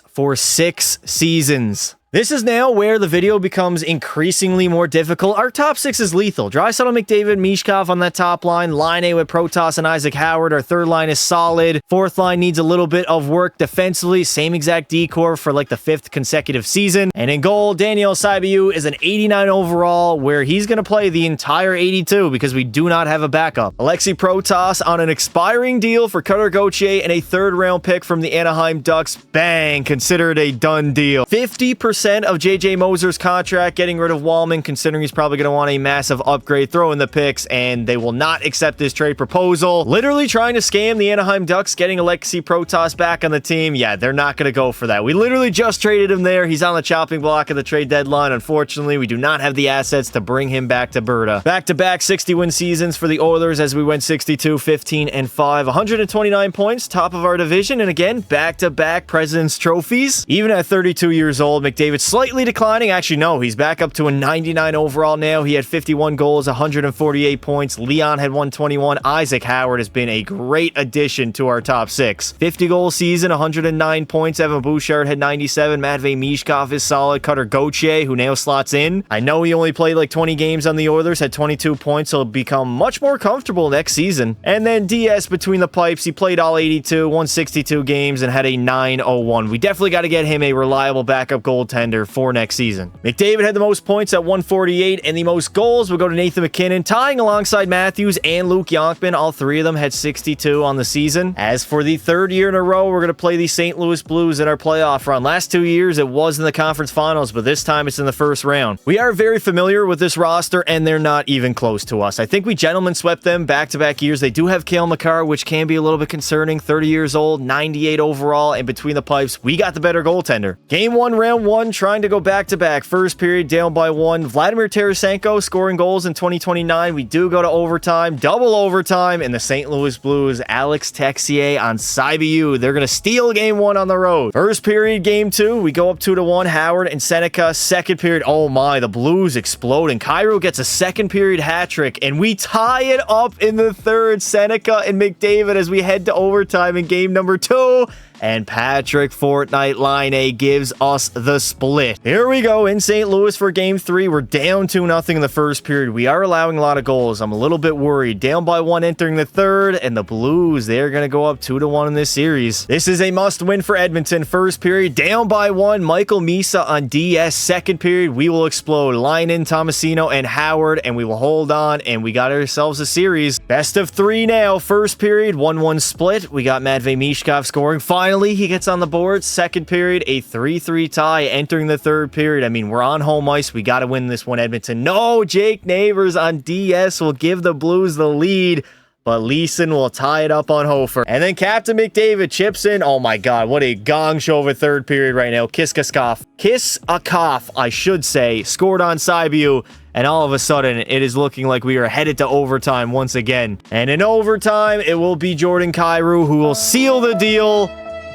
for 6 seasons. This is now where the video becomes increasingly more difficult. Our top 6 is lethal. Draisaitl, McDavid, Mishkov on that top line. Line A with Protas and Isaac Howard. Our third line is solid. Fourth line needs a little bit of work defensively. Same exact decor for like the 5th consecutive season. And in goal, Daniel Saibiu is an 89 overall, where he's going to play the entire 82 because we do not have a backup. Alexei Protas on an expiring deal for Cutter Gauthier and a 3rd round pick from the Anaheim Ducks. Bang! Consider it a done deal. 50% of JJ Moser's contract, getting rid of Wallman, considering he's probably going to want a massive upgrade, throw in the picks, and they will not accept this trade proposal. Literally trying to scam the Anaheim Ducks, getting Alexei Protas back on the team. Yeah, they're not going to go for that. We literally just traded him there. He's on the chopping block of the trade deadline. Unfortunately, we do not have the assets to bring him back to Berta. Back-to-back 60-win seasons for the Oilers as we went 62, 15, and 5. 129 points, top of our division, and again, back-to-back President's trophies. Even at 32 years old, McDavid slightly declining. Actually, no, he's back up to a 99 overall now. He had 51 goals, 148 points. Leon had 121. Isaac Howard has been a great addition to our top 6. 50 goal season, 109 points. Evan Bouchard had 97. Matvei Mishkov is solid. Cutter Gauthier, who now slots in. I know he only played like 20 games on the Oilers, had 22 points. He'll become much more comfortable next season. And then DS between the pipes. He played all 82, 162 games, and had a 901. We definitely got to get him a reliable backup goaltender for next season. McDavid had the most points at 148, and the most goals will go to Nathan McKinnon, tying alongside Matthews and Luke Yonkman. All 3 of them had 62 on the season. As for the 3rd year in a row, we're going to play the St. Louis Blues in our playoff run. Last 2 years, it was in the conference finals, but this time it's in the 1st round. We are very familiar with this roster, and they're not even close to us. I think we gentlemen swept them back-to-back years. They do have Cale Makar, which can be a little bit concerning. 30 years old, 98 overall, and between the pipes, we got the better goaltender. Game 1, round 1, trying to go back-to-back. First period, down by 1. Vladimir Tarasenko scoring goals in 2029. We do go to overtime, double overtime, and the St. Louis Blues, Alex Texier on Saibiu. They're going to steal game 1 on the road. First period, game 2, we go up 2-1. Howard and Seneca. Second period, oh my, the Blues explode, and Cairo gets a second period hat trick, and we tie it up in the 3rd. Seneca and McDavid as we head to overtime in game number 2. And Patrick Fortnite Line A gives us the split. Here we go in St. Louis for game 3. We're down 2-0 in the first period. We are allowing a lot of goals. I'm a little bit worried. Down by 1 entering the 3rd, and the Blues, they're going to go up 2-1 in this series. This is a must-win for Edmonton. First period, down by 1. Michael Misa on DS. Second period, we will explode. Line in Tomasino and Howard, and we will hold on, and we got ourselves a series. Best of 3 now. First period, 1-1 split. We got Matvei Mishkov scoring. Finally, he gets on the board. Second period, a 3-3 tie entering the 3rd period. I mean, we're on home ice. We got to win this one, Edmonton. No, Jake Neighbors on DS will give the Blues the lead, but Leeson will tie it up on Hofer. And then Captain McDavid chips in. Oh my God, what a gong show of a 3rd period right now. Kiss-a-cough, I should say, scored on Saibiu. And all of a sudden, it is looking like we are headed to overtime once again. And in overtime, it will be Jordan Kyrou who will seal the deal.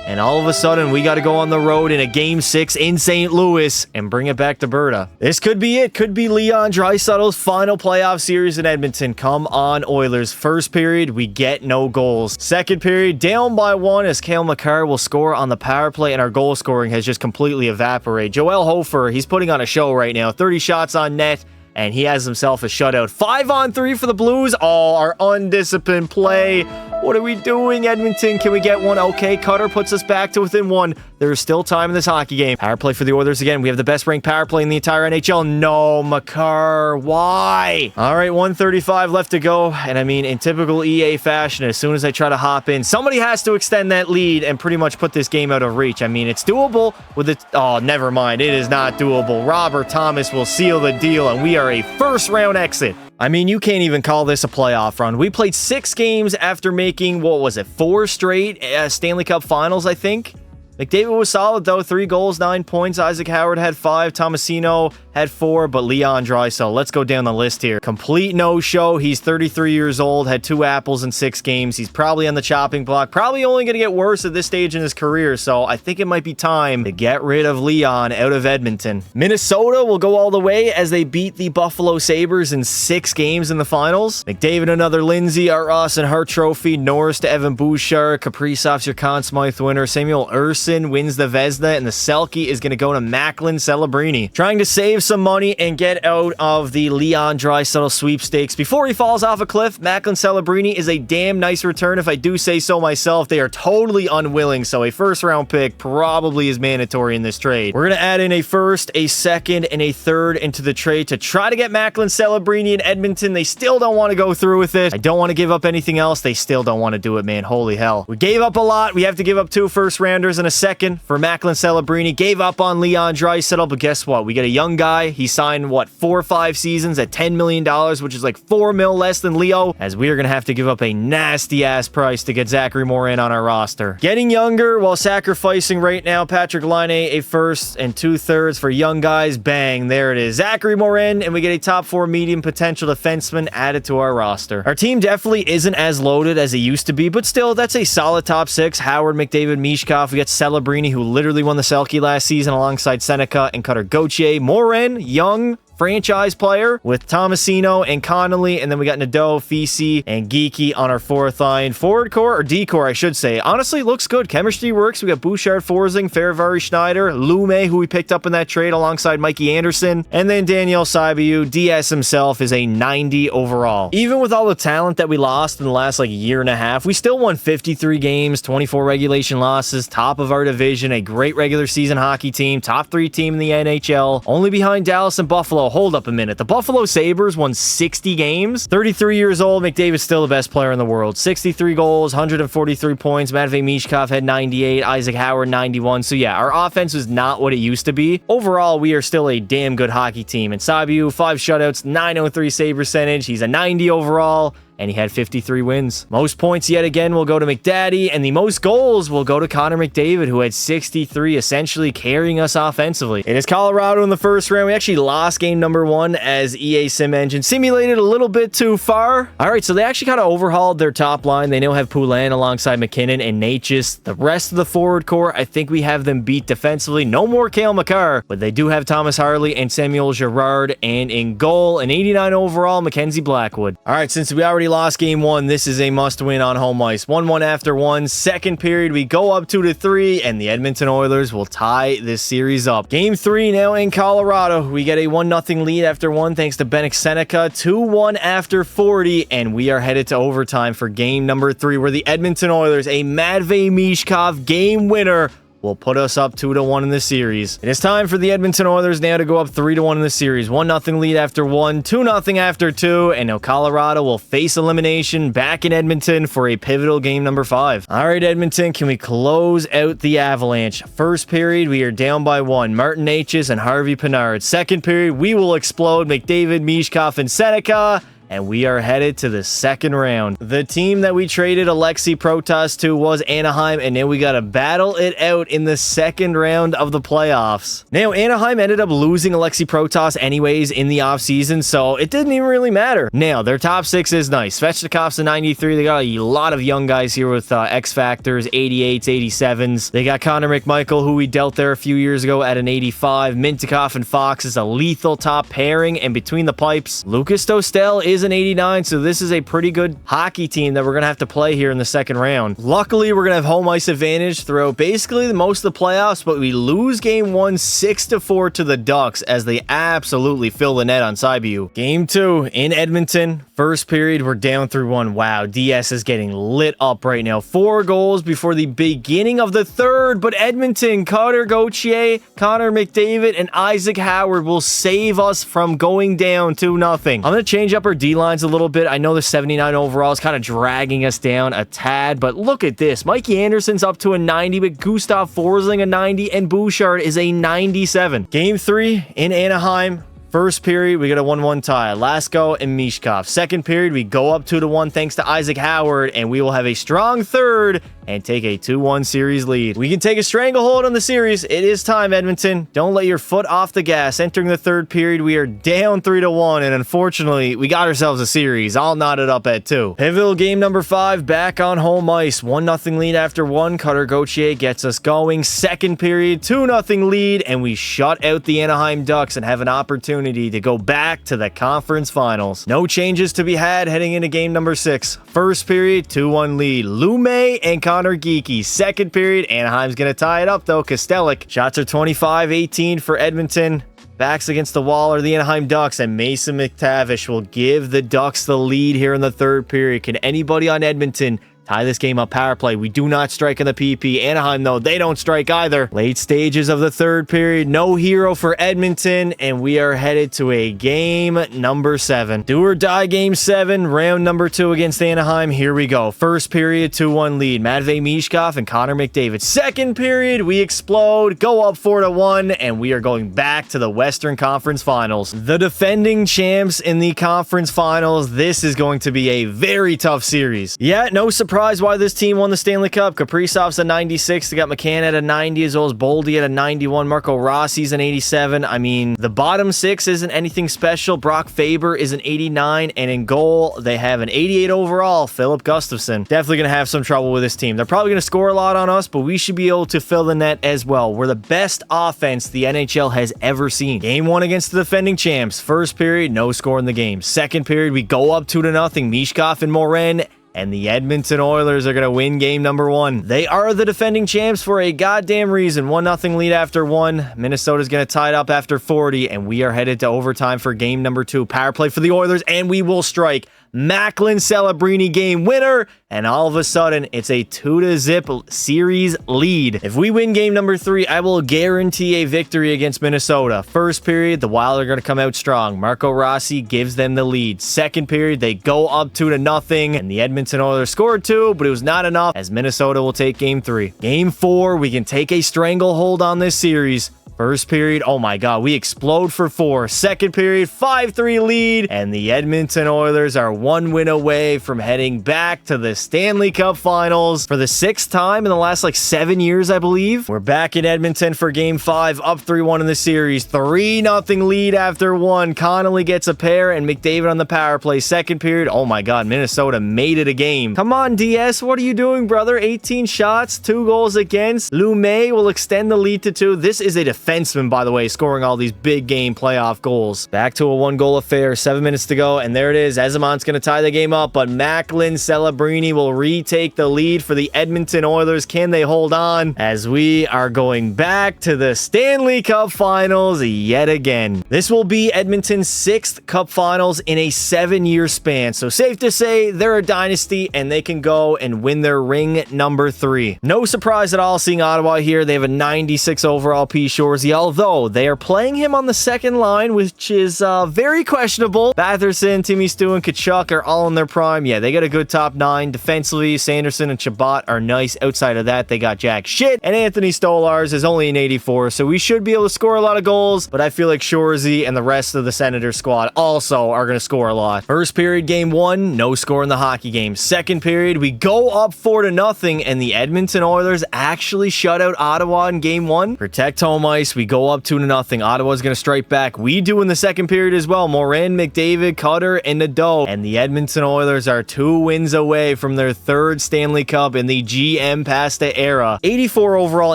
And all of a sudden, we got to go on the road in a Game 6 in St. Louis and bring it back to Berta. This could be it. Could be Leon Draisaitl's final playoff series in Edmonton. Come on, Oilers. First period, we get no goals. Second period, down by 1 as Cale Makar will score on the power play, and our goal scoring has just completely evaporated. Joel Hofer, he's putting on a show right now. 30 shots on net, and he has himself a shutout. 5-on-3 for the Blues. Oh, our undisciplined play. What are we doing, Edmonton? Can we get one? Okay, Cutter puts us back to within 1. There's still time in this hockey game. Power play for the Oilers again. We have the best ranked power play in the entire NHL. No, Makar. Why? All right, 1:35 left to go. And I mean, in typical EA fashion, as soon as I try to hop in, somebody has to extend that lead and pretty much put this game out of reach. I mean, it's doable with it. Oh, never mind. It is not doable. Robert Thomas will seal the deal, and we are a first-round exit. I mean, you can't even call this a playoff run. We played 6 games after making, what was it, 4 straight Stanley Cup Finals, I think? McDavid was solid though, 3 goals, 9 points. Isaac Howard had 5, Tomasino had 4, but Leon Draisaitl, let's go down the list here. Complete no-show. He's 33 years old, had 2 apples in 6 games. He's probably on the chopping block, probably only going to get worse at this stage in his career, so I think it might be time to get rid of Leon out of Edmonton. Minnesota will go all the way as they beat the Buffalo Sabres in 6 games in the finals. McDavid another Lindsay, Art Ross and Hart Trophy, Norris to Evan Bouchard, Kaprizov's your Conn Smythe winner, Samuel Urson wins the Vezina, and the Selke is going to go to Macklin Celebrini. Trying to save some money and get out of the Leon Draisaitl sweepstakes before he falls off a cliff. Macklin Celebrini is a damn nice return, if I do say so myself. They are totally unwilling, so a first-round pick probably is mandatory in this trade. We're going to add in a first, a second, and a third into the trade to try to get Macklin Celebrini in Edmonton. They still don't want to go through with it. I don't want to give up anything else. They still don't want to do it, man. Holy hell. We gave up a lot. We have to give up 2 first-rounders and a second for Macklin Celebrini. Gave up on Leon Draisaitl, but guess what? We get a young guy. He signed, what, 4 or 5 seasons at $10 million, which is like $4 million less than Leo, as we are going to have to give up a nasty-ass price to get Zachary Morin on our roster. Getting younger while sacrificing right now, Patrick Laine, a first and 2/3 for young guys. Bang, there it is. Zachary Morin, and we get a top 4 medium potential defenseman added to our roster. Our team definitely isn't as loaded as it used to be, but still, that's a solid top 6. Howard, McDavid, Mishkov. We got Celebrini, who literally won the Selke last season alongside Seneca and Cutter Gauthier. Morin, young, franchise player with Tomasino and Connolly, and then we got Nadeau, Fisi, and Geeky on our 4th line. Forward core, or D-core, I should say. Honestly, looks good. Chemistry works. We got Bouchard, Forsing, Faravari, Schneider, Lume, who we picked up in that trade alongside Mikey Anderson, and then Daniel Saibu. DS himself is a 90 overall. Even with all the talent that we lost in the last like year and a half, we still won 53 games, 24 regulation losses, top of our division, a great regular season hockey team, top 3 team in the NHL, only behind Dallas and Buffalo. Hold up a minute. The Buffalo Sabres won 60 games. 33 years old, McDavid's still the best player in the world. 63 goals, 143 points. Matvei Mishkov had 98. Isaac Howard, 91. So yeah, our offense was not what it used to be. Overall, we are still a damn good hockey team. And Sabu, 5 shutouts, 903 save percentage. He's a 90 overall, and he had 53 wins. Most points yet again will go to McDaddy, and the most goals will go to Connor McDavid, who had 63, essentially carrying us offensively. It is Colorado in the first round. We actually lost game number 1 as EA Sim Engine simulated a little bit too far. All right, so they actually kind of overhauled their top line. They now have Poulin alongside McKinnon and Natchez. The rest of the forward core, I think we have them beat defensively. No more Cale Makar, but they do have Thomas Harley and Samuel Girard, and in goal, an 89 overall, Mackenzie Blackwood. All right, since we already lost game 1, this is a must-win on home ice. 1-1 after 1. Second period, we go up 2-3, and the Edmonton Oilers will tie this series up. Game 3 now in Colorado. We get a 1-0 lead after 1 thanks to Benik Seneca. 2-1 after 40, and we are headed to overtime for game number 3, where the Edmonton Oilers, a Matvei Mishkov game winner, will put us up 2-1 in the series. It is time for the Edmonton Oilers now to go up 3-1 in the series. 1-0 lead after 1, 2-0 after 2, and now Colorado will face elimination back in Edmonton for a pivotal game number 5. All right, Edmonton, can we close out the Avalanche? First period, we are down by 1. Martin Natchez and Harvey Pinard. Second period, we will explode. McDavid, Mishkov, and Seneca, and we are headed to the second round. The team that we traded Alexei Protas to was Anaheim, and now we got to battle it out in the second round of the playoffs. Now, Anaheim ended up losing Alexei Protas anyways in the offseason, so it didn't even really matter. Now, their top 6 is nice. Svechnikov's a 93. They got a lot of young guys here with X-Factors, 88s, 87s. They got Connor McMichael, who we dealt there a few years ago at an 85. Mintyukov and Fox is a lethal top pairing, and between the pipes, Lucas Dostal is an 89, so this is a pretty good hockey team that we're going to have to play here in the second round. Luckily, we're going to have home ice advantage throughout basically most of the playoffs, but we lose game 1 6-4 to the Ducks as they absolutely fill the net on Saibu. Game 2 in Edmonton. First period, we're down through 1. Wow, DS is getting lit up right now. 4 goals before the beginning of the third, but Edmonton, Cutter Gauthier, Connor McDavid, and Isaac Howard will save us from going down 2-0. I'm going to change up our D-lines a little bit. I know the 79 overall is kind of dragging us down a tad, but look at this. Mikey Anderson's up to a 90, but Gustav Forsling a 90, and Bouchard is a 97. Game 3 in Anaheim. First period, we got a 1-1 tie. Lasko and Mishkov. Second period, we go up 2-1 thanks to Isaac Howard, and we will have a strong third and take a 2-1 series lead. We can take a stranglehold on the series. It is time, Edmonton. Don't let your foot off the gas. Entering the third period, we are down 3-1, and unfortunately, we got ourselves a series. All knotted up at 2. Pivotal game number 5, back on home ice. 1-0 lead after 1. Cutter Gauthier gets us going. Second period, 2-0 lead, and we shut out the Anaheim Ducks and have an opportunity to go back to the conference finals. No changes to be had heading into game number 6. First period, 2-1 lead. Lume and Connor Geekie. Second period, Anaheim's going to tie it up, though. Kostelic. Shots are 25-18 for Edmonton. Backs against the wall are the Anaheim Ducks, and Mason McTavish will give the Ducks the lead here in the third period. Can anybody on Edmonton tie this game up? Power play. We do not strike in the PP. Anaheim, though, they don't strike either. Late stages of the third period. No hero for Edmonton, and we are headed to a game number 7. Do or die game 7, round number 2 against Anaheim. Here we go. First period, 2-1 lead. Matvei Mishkov and Connor McDavid. Second period, we explode, go up 4-1, and we are going back to the Western Conference Finals. The defending champs in the conference finals. This is going to be a very tough series. Yeah, no surprise why this team won the Stanley Cup. Kaprizov's a 96. They got McCann at a 90, as well as Boldy at a 91. Marco Rossi's an 87. I mean, the bottom 6 isn't anything special. Brock Faber is an 89, and in goal, they have an 88 overall. Philip Gustafson. Definitely going to have some trouble with this team. They're probably going to score a lot on us, but we should be able to fill the net as well. We're the best offense the NHL has ever seen. Game 1 against the defending champs. First period, no score in the game. Second period, we go up 2-0. Mishkov and Morin, and the Edmonton Oilers are going to win game number 1. They are the defending champs for a goddamn reason. 1-0 lead after 1. Minnesota's going to tie it up after 40, and we are headed to overtime for game number 2. Power play for the Oilers, and we will strike. Macklin Celebrini game winner, and all of a sudden, it's a 2-0 series lead. If we win game number 3, I will guarantee a victory against Minnesota. First period, the Wild are going to come out strong. Marco Rossi gives them the lead. Second period, they go up 2-0, and the Edmonton Oilers scored 2, but it was not enough, as Minnesota will take game 3. Game 4, we can take a stranglehold on this series. First period, oh my god, we explode for 4. Second period, 5-3 lead, and the Edmonton Oilers are 1 win away from heading back to the Stanley Cup Finals for the 6th time in the last 7 years, I believe. We're back in Edmonton for game 5, up 3-1 in the series. 3-0 lead after 1. Connolly gets a pair, and McDavid on the power play. Second period, oh my god, Minnesota made it a game. Come on, DS, what are you doing, brother? 18 shots, 2 goals against. Lume will extend the lead to 2. This is a defenseman, by the way, scoring all these big game playoff goals. Back to a 1-goal affair. 7 minutes to go, and there it is. Ezamon's going to tie the game up, but Macklin Celebrini will retake the lead for the Edmonton Oilers. Can they hold on? As we are going back to the Stanley Cup Finals yet again. This will be Edmonton's 6th Cup Finals in a 7-year span, so safe to say they're a dynasty, and they can go and win their ring number 3. No surprise at all seeing Ottawa here. They have a 96 overall P. Shorzy, although they are playing him on the second line, which is very questionable. Batherson, Timmy Stu, and Kachuk are all in their prime. Yeah, they got a good top 9. Defensively, Sanderson and Chabot are nice. Outside of that, they got jack shit. And Anthony Stolarz is only an 84, so we should be able to score a lot of goals, but I feel like Shorzy and the rest of the Senators squad also are going to score a lot. First period, game 1, no score in the hockey game. Second period, we go up 4-0, and the Edmonton Oilers actually shut out Ottawa in game 1. Protect home ice, we go up 2-0. Ottawa's going to strike back. We do in the second period as well. Morin, McDavid, Cutter, and Nadeau. And the Edmonton Oilers are 2 wins away from their 3rd Stanley Cup in the GM Pasta era. 84 overall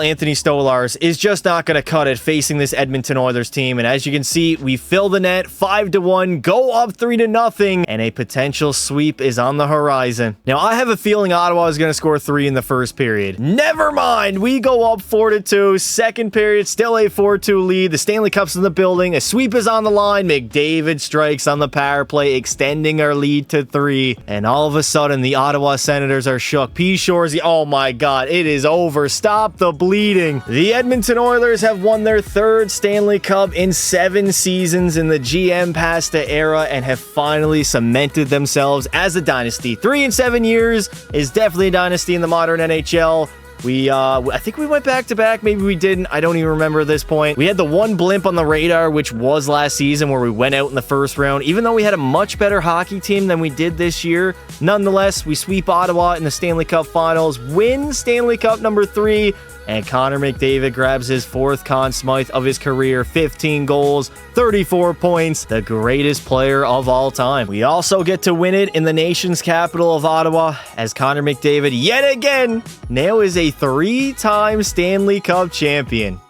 Anthony Stolarz is just not going to cut it facing this Edmonton Oilers team. And as you can see, we fill the net 5-1, go up 3-0, and a potential sweep is on the horizon. Now, I have a feeling Ottawa is going to score 3 in the first period. Never mind. We go up 4-2. Second period, still a 4-2 lead. The Stanley Cup's in the building. A sweep is on the line. McDavid strikes on the power play, extending our lead to 3. And all of a sudden, the Ottawa Senators are shook. P. Shorzy, oh my god, it is over. Stop the bleeding. The Edmonton Oilers have won their 3rd Stanley Cup in 7 seasons in the GM Pasta era and have finally cemented themselves as a dynasty. 3 in 7 years is definitely a dynasty in the modern NHL. I think we went back-to-back. Maybe we didn't. I don't even remember at this point. We had the one blimp on the radar, which was last season, where we went out in the first round. Even though we had a much better hockey team than we did this year, nonetheless, we sweep Ottawa in the Stanley Cup Finals, win Stanley Cup number 3, and Connor McDavid grabs his 4th Conn Smythe of his career, 15 goals, 34 points, the greatest player of all time. We also get to win it in the nation's capital of Ottawa, as Connor McDavid yet again now is a 3-time Stanley Cup champion.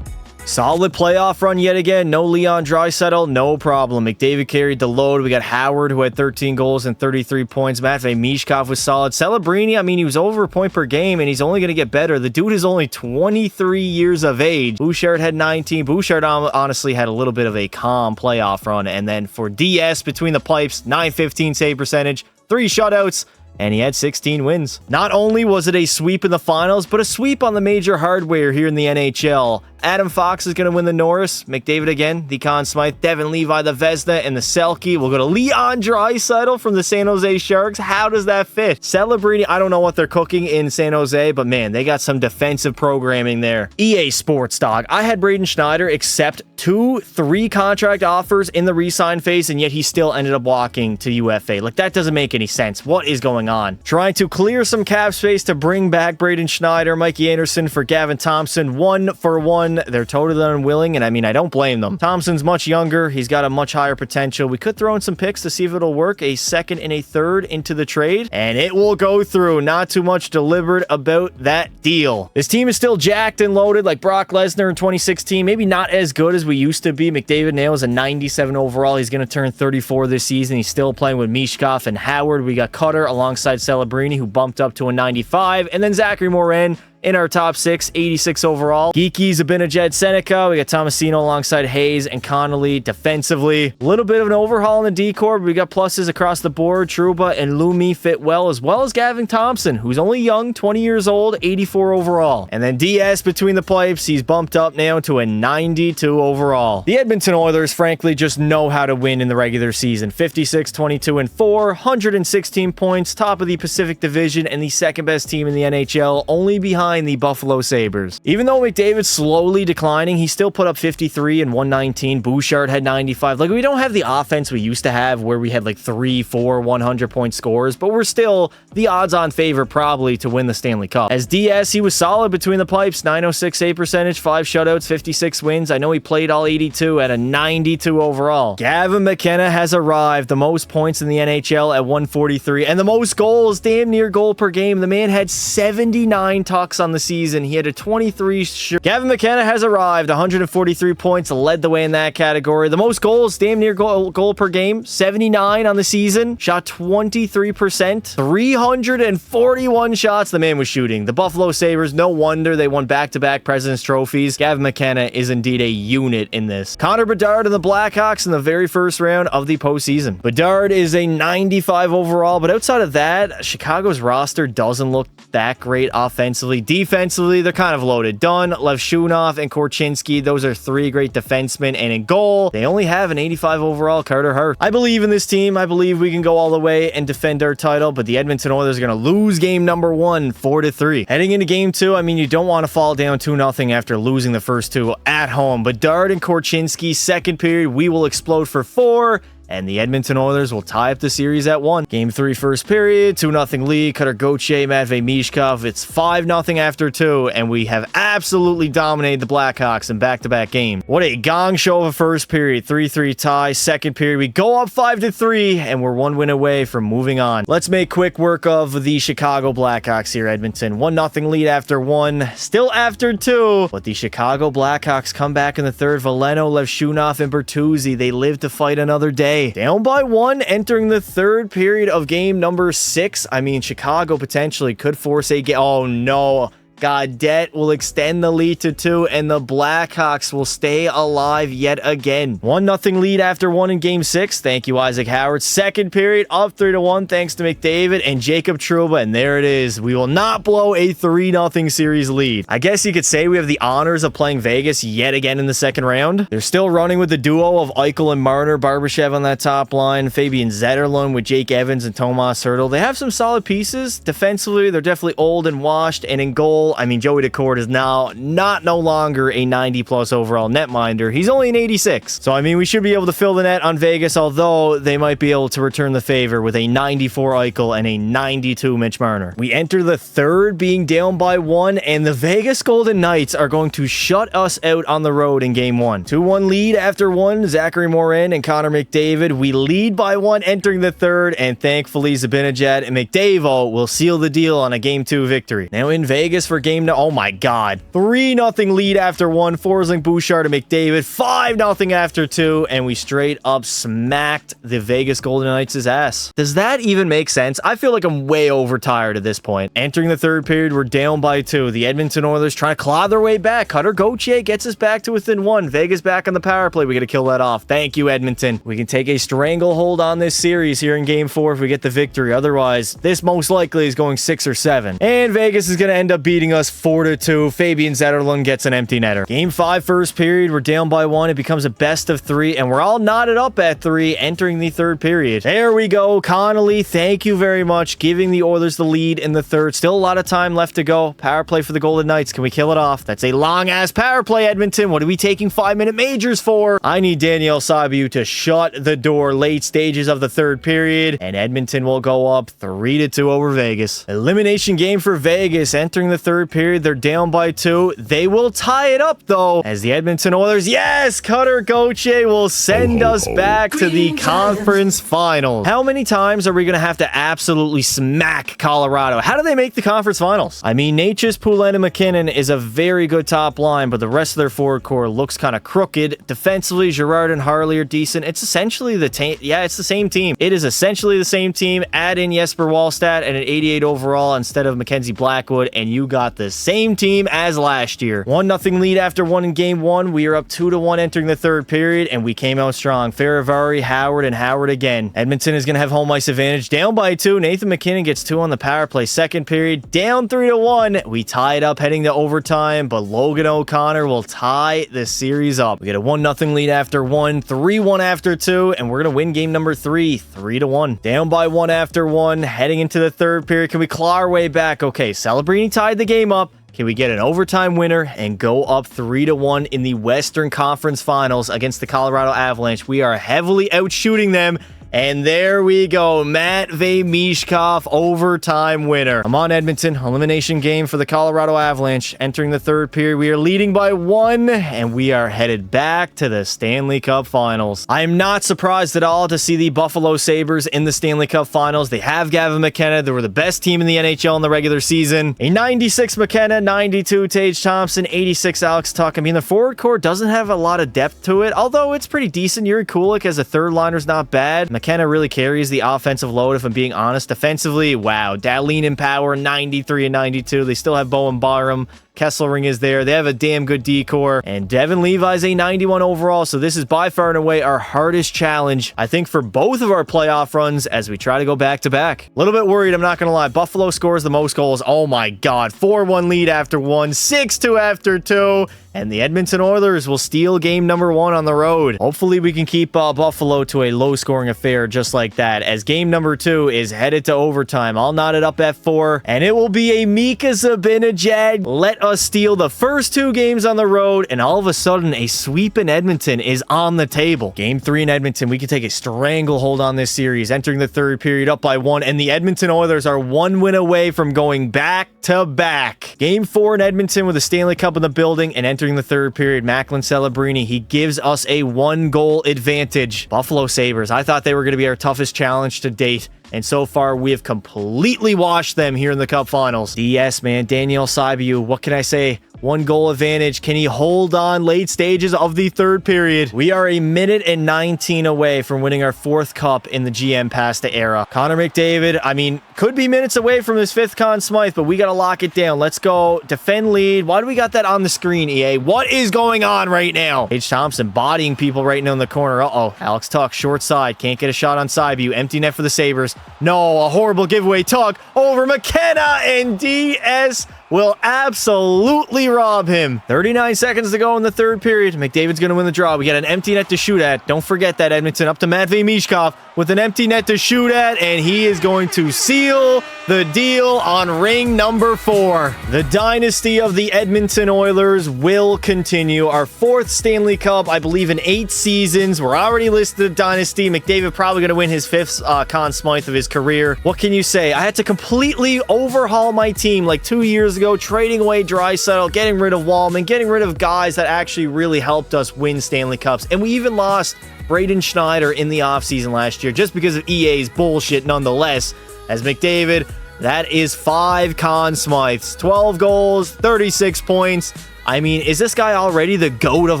Solid playoff run yet again. No Leon Draisaitl, no problem. McDavid carried the load. We got Howard, who had 13 goals and 33 points. Matvei Michkov was solid. Celebrini, I mean, he was over a point per game, and he's only going to get better. The dude is only 23 years of age. Bouchard had 19. Bouchard honestly had a little bit of a calm playoff run. And then for DS, between the pipes, .915 save percentage, 3 shutouts, and he had 16 wins. Not only was it a sweep in the finals, but a sweep on the major hardware here in the NHL. Adam Fox is going to win the Norris. McDavid again, the Conn Smythe. Devin Levi, the Vezina, and the Selke. We'll go to Leon Draisaitl from the San Jose Sharks. How does that fit? Celebrini, I don't know what they're cooking in San Jose, but man, they got some defensive programming there. EA Sports, dog. I had Braden Schneider accept 3 contract offers in the re-sign phase, and yet he still ended up walking to UFA. Like, that doesn't make any sense. What is going on? Trying to clear some cap space to bring back Braden Schneider, Mikey Anderson for Gavin Thompson, 1-for-1. They're totally unwilling, and I mean, I don't blame them. Thompson's much younger. He's got a much higher potential. We could throw in some picks to see if it'll work. A 2nd and a 3rd into the trade, and it will go through. Not too much deliberate about that deal. This team is still jacked and loaded like Brock Lesnar in 2016. Maybe not as good as we used to be. McDavid nails a 97 overall. He's going to turn 34 this season. He's still playing with Michkov and Howard. We got Cutter alongside Celebrini, who bumped up to a 95, and then Zachary Morin in our top 6, 86 overall. Geeky, Zibanejad, Seneca. We got Tomasino alongside Hayes and Connolly defensively. A little bit of an overhaul in the D-Corps, but we got pluses across the board. Trouba and Lumi fit well as Gavin Thompson, who's only young, 20 years old, 84 overall. And then DS between the pipes, he's bumped up now to a 92 overall. The Edmonton Oilers, frankly, just know how to win in the regular season. 56, 22, and 4, 116 points, top of the Pacific Division, and the 2nd best team in the NHL, only behind the Buffalo Sabres. Even though McDavid's slowly declining, he still put up 53 and 119. Bouchard had 95. Like, we don't have the offense we used to have where we had like 3, 4, 100-point scores, but we're still the odds-on favorite probably to win the Stanley Cup. As DS, he was solid between the pipes, 906 save percentage, 5 shutouts, 56 wins. I know he played all 82 at a 92 overall. Gavin McKenna has arrived, the most points in the NHL at 143, and the most goals, damn near goal per game. The man had 79 tucks on the season. He had a 23 Gavin McKenna has arrived, 143 points, led the way in that category. The most goals, damn near goal per game, 79 on the season, shot 23%, 341 shots the man was shooting. The Buffalo Sabres, no wonder they won back-to-back President's Trophies. Gavin McKenna is indeed a unit in this. Connor Bedard and the Blackhawks in the very first round of the postseason. Bedard is a 95 overall, but outside of that, Chicago's roster doesn't look that great offensively. Defensively, they're kind of loaded. Dunn, Levshunov, and Korchinski, those are 3 great defensemen, and in goal, they only have an 85 overall Carter Hart. I believe in this team. I believe we can go all the way and defend our title, but the Edmonton Oilers are going to lose game number 1, 4-3. Heading into game 2, I mean, you don't want to fall down 2-0 after losing the first 2 at home. Bedard and Korchinski, 2nd period, we will explode for 4, and the Edmonton Oilers will tie up the series at 1. Game 3, first period, 2-0 lead. Cutter Gauthier, Matvei Michkov. It's 5-0 after 2, and we have absolutely dominated the Blackhawks in back-to-back games. What a gong show of a first period. 3-3 tie. 2nd period, we go up 5-3, and we're 1 win away from moving on. Let's make quick work of the Chicago Blackhawks here, Edmonton. 1-0 lead after 1, still after 2, but the Chicago Blackhawks come back in the 3rd. Veleno, Levshunov, and Bertuzzi, they live to fight another day. Down by 1, entering the 3rd period of game number 6. I mean, Chicago potentially could force a game. Oh no. Gaudette will extend the lead to 2, and the Blackhawks will stay alive yet again. 1-0 lead after 1 in Game 6. Thank you, Isaac Howard. Second period, up 3-1 thanks to McDavid and Jacob Trouba, and there it is. We will not blow a 3-0 series lead. I guess you could say we have the honors of playing Vegas yet again in the second round. They're still running with the duo of Eichel and Marner, Barbashev on that top line, Fabian Zetterlund with Jake Evans and Tomas Hertl. They have some solid pieces. Defensively, they're definitely old and washed, and in goal, I mean, Joey Decord is now no longer a 90-plus overall netminder. He's only an 86. So, I mean, we should be able to fill the net on Vegas, although they might be able to return the favor with a 94 Eichel and a 92 Mitch Marner. We enter the third being down by 1, and the Vegas Golden Knights are going to shut us out on the road in Game 1. 2-1 lead after 1, Zachary Morin and Connor McDavid. We lead by 1 entering the third, and thankfully Zibanejad and McDavid will seal the deal on a Game 2 victory. Now in Vegas for Game 9, oh my god, 3-0 lead after 1, Forsling, Bouchard, and McDavid, 5-0 after 2, and we straight up smacked the Vegas Golden Knights' ass. Does that even make sense? I feel like I'm way overtired at this point. Entering the third period, we're down by 2. The Edmonton Oilers trying to claw their way back. Cutter Gauthier gets us back to within 1. Vegas back on the power play. We got to kill that off. Thank you, Edmonton. We can take a stranglehold on this series here in Game 4 if we get the victory. Otherwise, this most likely is going 6 or 7. And Vegas is going to end up beating us 4-2. Fabian Zetterlund gets an empty netter. Game 5, first period. We're down by 1. It becomes a best of 3, and we're all knotted up at 3 entering the third period. There we go. Connolly, thank you very much, giving the Oilers the lead in the third. Still a lot of time left to go. Power play for the Golden Knights. Can we kill it off? That's a long-ass power play, Edmonton. What are we taking 5-minute majors for? I need Daniel Sabiu to shut the door late stages of the third period, and Edmonton will go up 3-2 over Vegas. Elimination game for Vegas. Entering the third period, they're down by 2. They will tie it up, though, as the Edmonton Oilers, yes, Cutter Gauthier will send us back to the conference finals. How many times are we going to have to absolutely smack Colorado? How do they make the conference finals? I mean, Natchez, Poulin, and McKinnon is a very good top line, but the rest of their forward core looks kind of crooked. Defensively, Girard and Harley are decent. It's essentially the it's the same team. It is essentially the same team. Add in Jesper Wallstedt and an 88 overall instead of Mackenzie Blackwood, and you got the same team as last year. 1-0 lead after 1 in Game 1. We are up 2-1 entering the third period, and we came out strong. Faravari, Howard, and Howard again. Edmonton is going to have home ice advantage. Down by 2. Nathan McKinnon gets 2 on the power play. Second period, down 3-1. We tie it up heading to overtime, but Logan O'Connor will tie the series up. We get a 1-0 lead after 1, 3-1 after 2, and we're going to win game number 3, 3-1. Down by 1 after 1, heading into the third period. Can we claw our way back? Okay, Celebrini tied the game up. Can we get an overtime winner and go up 3-1 in the Western Conference Finals against the Colorado Avalanche? We are heavily outshooting them. And there we go, Matvei Mishkov, overtime winner. I'm on Edmonton, elimination game for the Colorado Avalanche. Entering the third period, we are leading by 1, and we are headed back to the Stanley Cup Finals. I am not surprised at all to see the Buffalo Sabres in the Stanley Cup Finals. They have Gavin McKenna. They were the best team in the NHL in the regular season. A 96 McKenna, 92 Tage Thompson, 86 Alex Tuck. I mean, the forward core doesn't have a lot of depth to it, although it's pretty decent. Yuri Kulik as a third liner's not bad. McKenna really carries the offensive load, if I'm being honest. Defensively, wow. Dahlin in power, 93 and 92. They still have Bowen Byram. Kesselring is there. They have a damn good D-core. And Devin Levi's a 91 overall, so this is by far and away our hardest challenge, I think, for both of our playoff runs as we try to go back-to-back. A little bit worried, I'm not going to lie. Buffalo scores the most goals. Oh my god. 4-1 lead after 1, 6-2 after 2. And the Edmonton Oilers will steal game number 1 on the road. Hopefully we can keep Buffalo to a low-scoring affair just like that, as game number 2 is headed to overtime. I'll knot it up at 4, and it will be a Mika Zibanejad. Let us steal the first 2 games on the road, and all of a sudden, a sweep in Edmonton is on the table. Game 3 in Edmonton, we can take a stranglehold on this series. Entering the third period, up by 1, and the Edmonton Oilers are 1 win away from going back-to-back. Game 4 in Edmonton with the Stanley Cup in the building, and entering the third period, Macklin Celebrini, he gives us a 1-goal advantage. Buffalo Sabres, I thought they were going to be our toughest challenge to date, and so far we have completely washed them here in the Cup Finals. DS, man, Daniel Sabiu, what can I say? 1 goal advantage. Can he hold on late stages of the third period? We are a minute and 19 away from winning our 4th cup in the GM Pasta era. Connor McDavid, I mean, could be minutes away from his 5th Conn Smythe, but we got to lock it down. Let's go. Defend lead. Why do we got that on the screen, EA? What is going on right now? H. Thompson bodying people right now in the corner. Uh-oh. Alex Tuck, short side. Can't get a shot on Saibu. Empty net for the Sabres. No, a horrible giveaway. Tuck over McKenna, and DS will absolutely rob him. 39 seconds to go in the third period. McDavid's going to win the draw. We got an empty net to shoot at. Don't forget that, Edmonton. Up to Matvei Mishkov with an empty net to shoot at, and he is going to seal the deal on ring number 4. The dynasty of the Edmonton Oilers will continue. Our 4th Stanley Cup, I believe, in 8 seasons. We're already listed a dynasty. McDavid probably going to win his 5th Conn Smythe of his career. What can you say? I had to completely overhaul my team like 2 years ago, trading away Draisaitl, getting rid of Wallman, getting rid of guys that actually really helped us win Stanley Cups. And we even lost Braden Schneider in the offseason last year just because of EA's bullshit nonetheless. As McDavid, that is 5 Conn Smythes, 12 goals, 36 points. I mean, is this guy already the GOAT of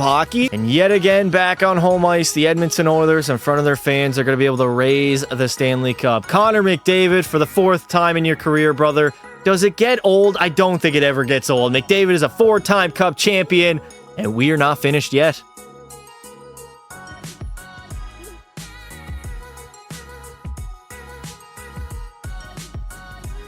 hockey? And yet again, back on home ice, the Edmonton Oilers in front of their fans are going to be able to raise the Stanley Cup. Connor McDavid, for the 4th time in your career, brother. Does it get old? I don't think it ever gets old. McDavid is a 4-time Cup champion, and we are not finished yet.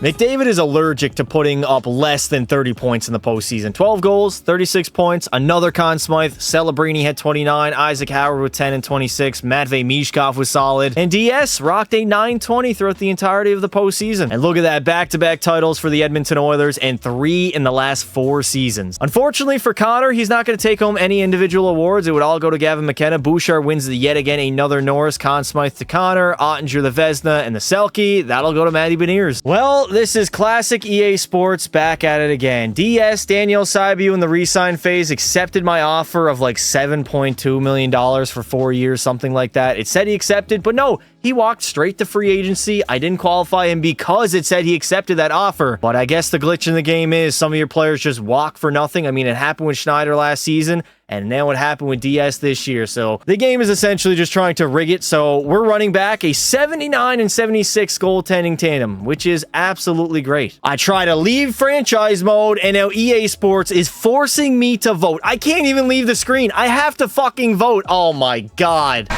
McDavid is allergic to putting up less than 30 points in the postseason. 12 goals, 36 points, another Conn Smythe. Celebrini had 29, Isaac Howard with 10 and 26, Matvei Mishkov was solid, and DS rocked a 920 throughout the entirety of the postseason. And look at that, back-to-back titles for the Edmonton Oilers, and 3 in the last 4 seasons. Unfortunately for Connor, he's not going to take home any individual awards. It would all go to Gavin McKenna. Bouchard wins yet again another Norris. Conn Smythe to Connor, Ottinger the Vezina, and the Selke. That'll go to Matty Beniers. Well, this is classic EA Sports back at it again. DS, Daniel Saibu in the re-sign phase, accepted my offer of like $7.2 million for 4 years, something like that. It said he accepted, but no, he walked straight to free agency. I didn't qualify him because it said he accepted that offer. But I guess the glitch in the game is some of your players just walk for nothing. I mean, it happened with Schneider last season, and now it happened with DS this year. So the game is essentially just trying to rig it. So we're running back a 79 and 76 goaltending tandem, which is absolutely great. I try to leave franchise mode, and now EA Sports is forcing me to vote. I can't even leave the screen. I have to fucking vote. Oh my God.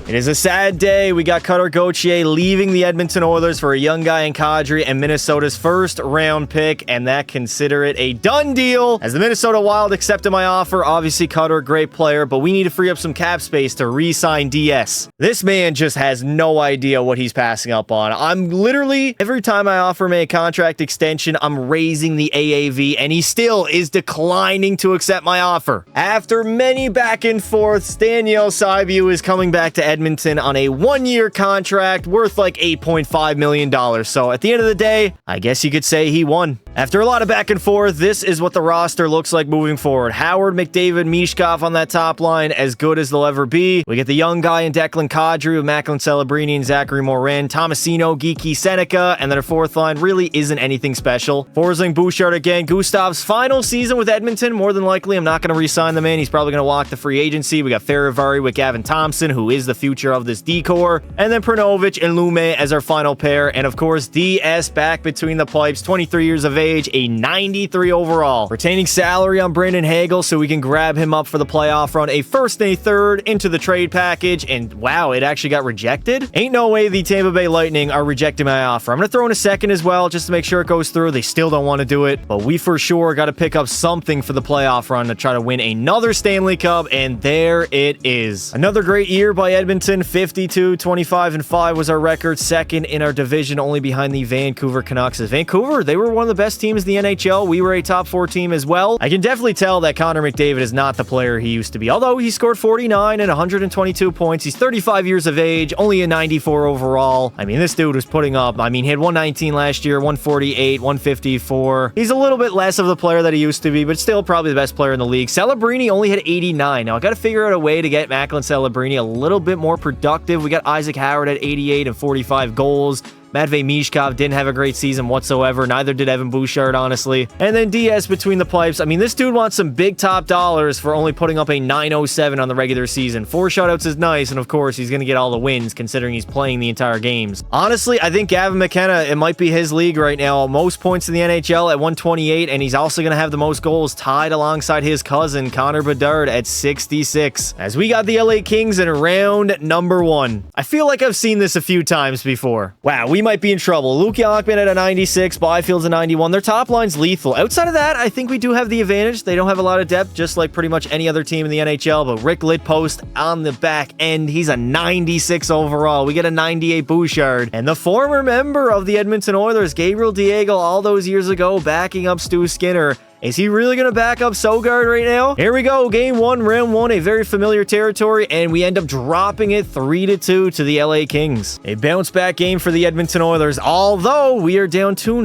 It is a sad day. We got Cutter Gauthier leaving the Edmonton Oilers for a young guy in Kadri and Minnesota's 1st round pick, and that consider it a done deal. As the Minnesota Wild accepted my offer, obviously Cutter, great player, but we need to free up some cap space to re-sign DS. This man just has no idea what he's passing up on. I'm literally, every time I offer him a contract extension, I'm raising the AAV, and he still is declining to accept my offer. After many back and forths, Daniel Saibu is coming back to Edmonton on a 1-year contract worth like $8.5 million. So at the end of the day, I guess you could say he won. After a lot of back and forth, this is what the roster looks like moving forward. Howard, McDavid, Mishkov on that top line, as good as they'll ever be. We get the young guy in Declan Kadri with Macklin Celebrini and Zachary Morin, Tomasino, Geeky, Seneca, and then our 4th line really isn't anything special. Forsling, Bouchard again. Gustav's final season with Edmonton. More than likely, I'm not going to re-sign the man. He's probably going to walk the free agency. We got Ferivari with Gavin Thompson, who is the future of this decor, and then Prnovich and Lume as our final pair, and of course DS back between the pipes, 23 years of age, a 93 overall. Retaining salary on Brandon Hagel so we can grab him up for the playoff run, a 1st and a 3rd into the trade package, and wow, it actually got rejected. Ain't no way the Tampa Bay Lightning are rejecting my offer. I'm gonna throw in a 2nd as well just to make sure it goes through. They still don't want to do it, but we for sure got to pick up something for the playoff run to try to win another Stanley Cup, and there it is. Another great year by Edmonton. 52, 25, and 5 was our record, 2nd in our division, only behind the Vancouver Canucks. As Vancouver, they were one of the best teams in the NHL. We were a top 4 team as well. I can definitely tell that Connor McDavid is not the player he used to be, although he scored 49 and 122 points. He's 35 years of age, only a 94 overall. I mean, this dude was putting up, he had 119 last year, 148, 154. He's a little bit less of the player that he used to be, but still probably the best player in the league. Celebrini only had 89. Now, I got to figure out a way to get Macklin Celebrini a little bit more productive. We got Isaac Howard at 88 and 45 goals. Matvei Mishkov didn't have a great season whatsoever. Neither did Evan Bouchard, honestly. And then Diaz between the pipes. I mean, this dude wants some big top dollars for only putting up a 907 on the regular season. 4 shutouts is nice, and of course, he's going to get all the wins considering he's playing the entire games. Honestly, I think Gavin McKenna, it might be his league right now. Most points in the NHL at 128, and he's also going to have the most goals tied alongside his cousin, Connor Bedard, at 66. As we got the LA Kings in round number 1. I feel like I've seen this a few times before. Wow, we might be in trouble. Luke Yonkman at a 96, Byfield's a 91. Their top line's lethal. Outside of that, I think we do have the advantage. They don't have a lot of depth, just like pretty much any other team in the NHL, but Rick Lidpost on the back end, he's a 96 overall. We get a 98 Bouchard. And the former member of the Edmonton Oilers, Gabriel Diego, all those years ago, backing up Stu Skinner. Is he really going to back up Sogard right now? Here we go. Game 1, round 1, a very familiar territory, and we end up dropping it 3-2 to the LA Kings. A bounce-back game for the Edmonton Oilers, although we are down 2-0.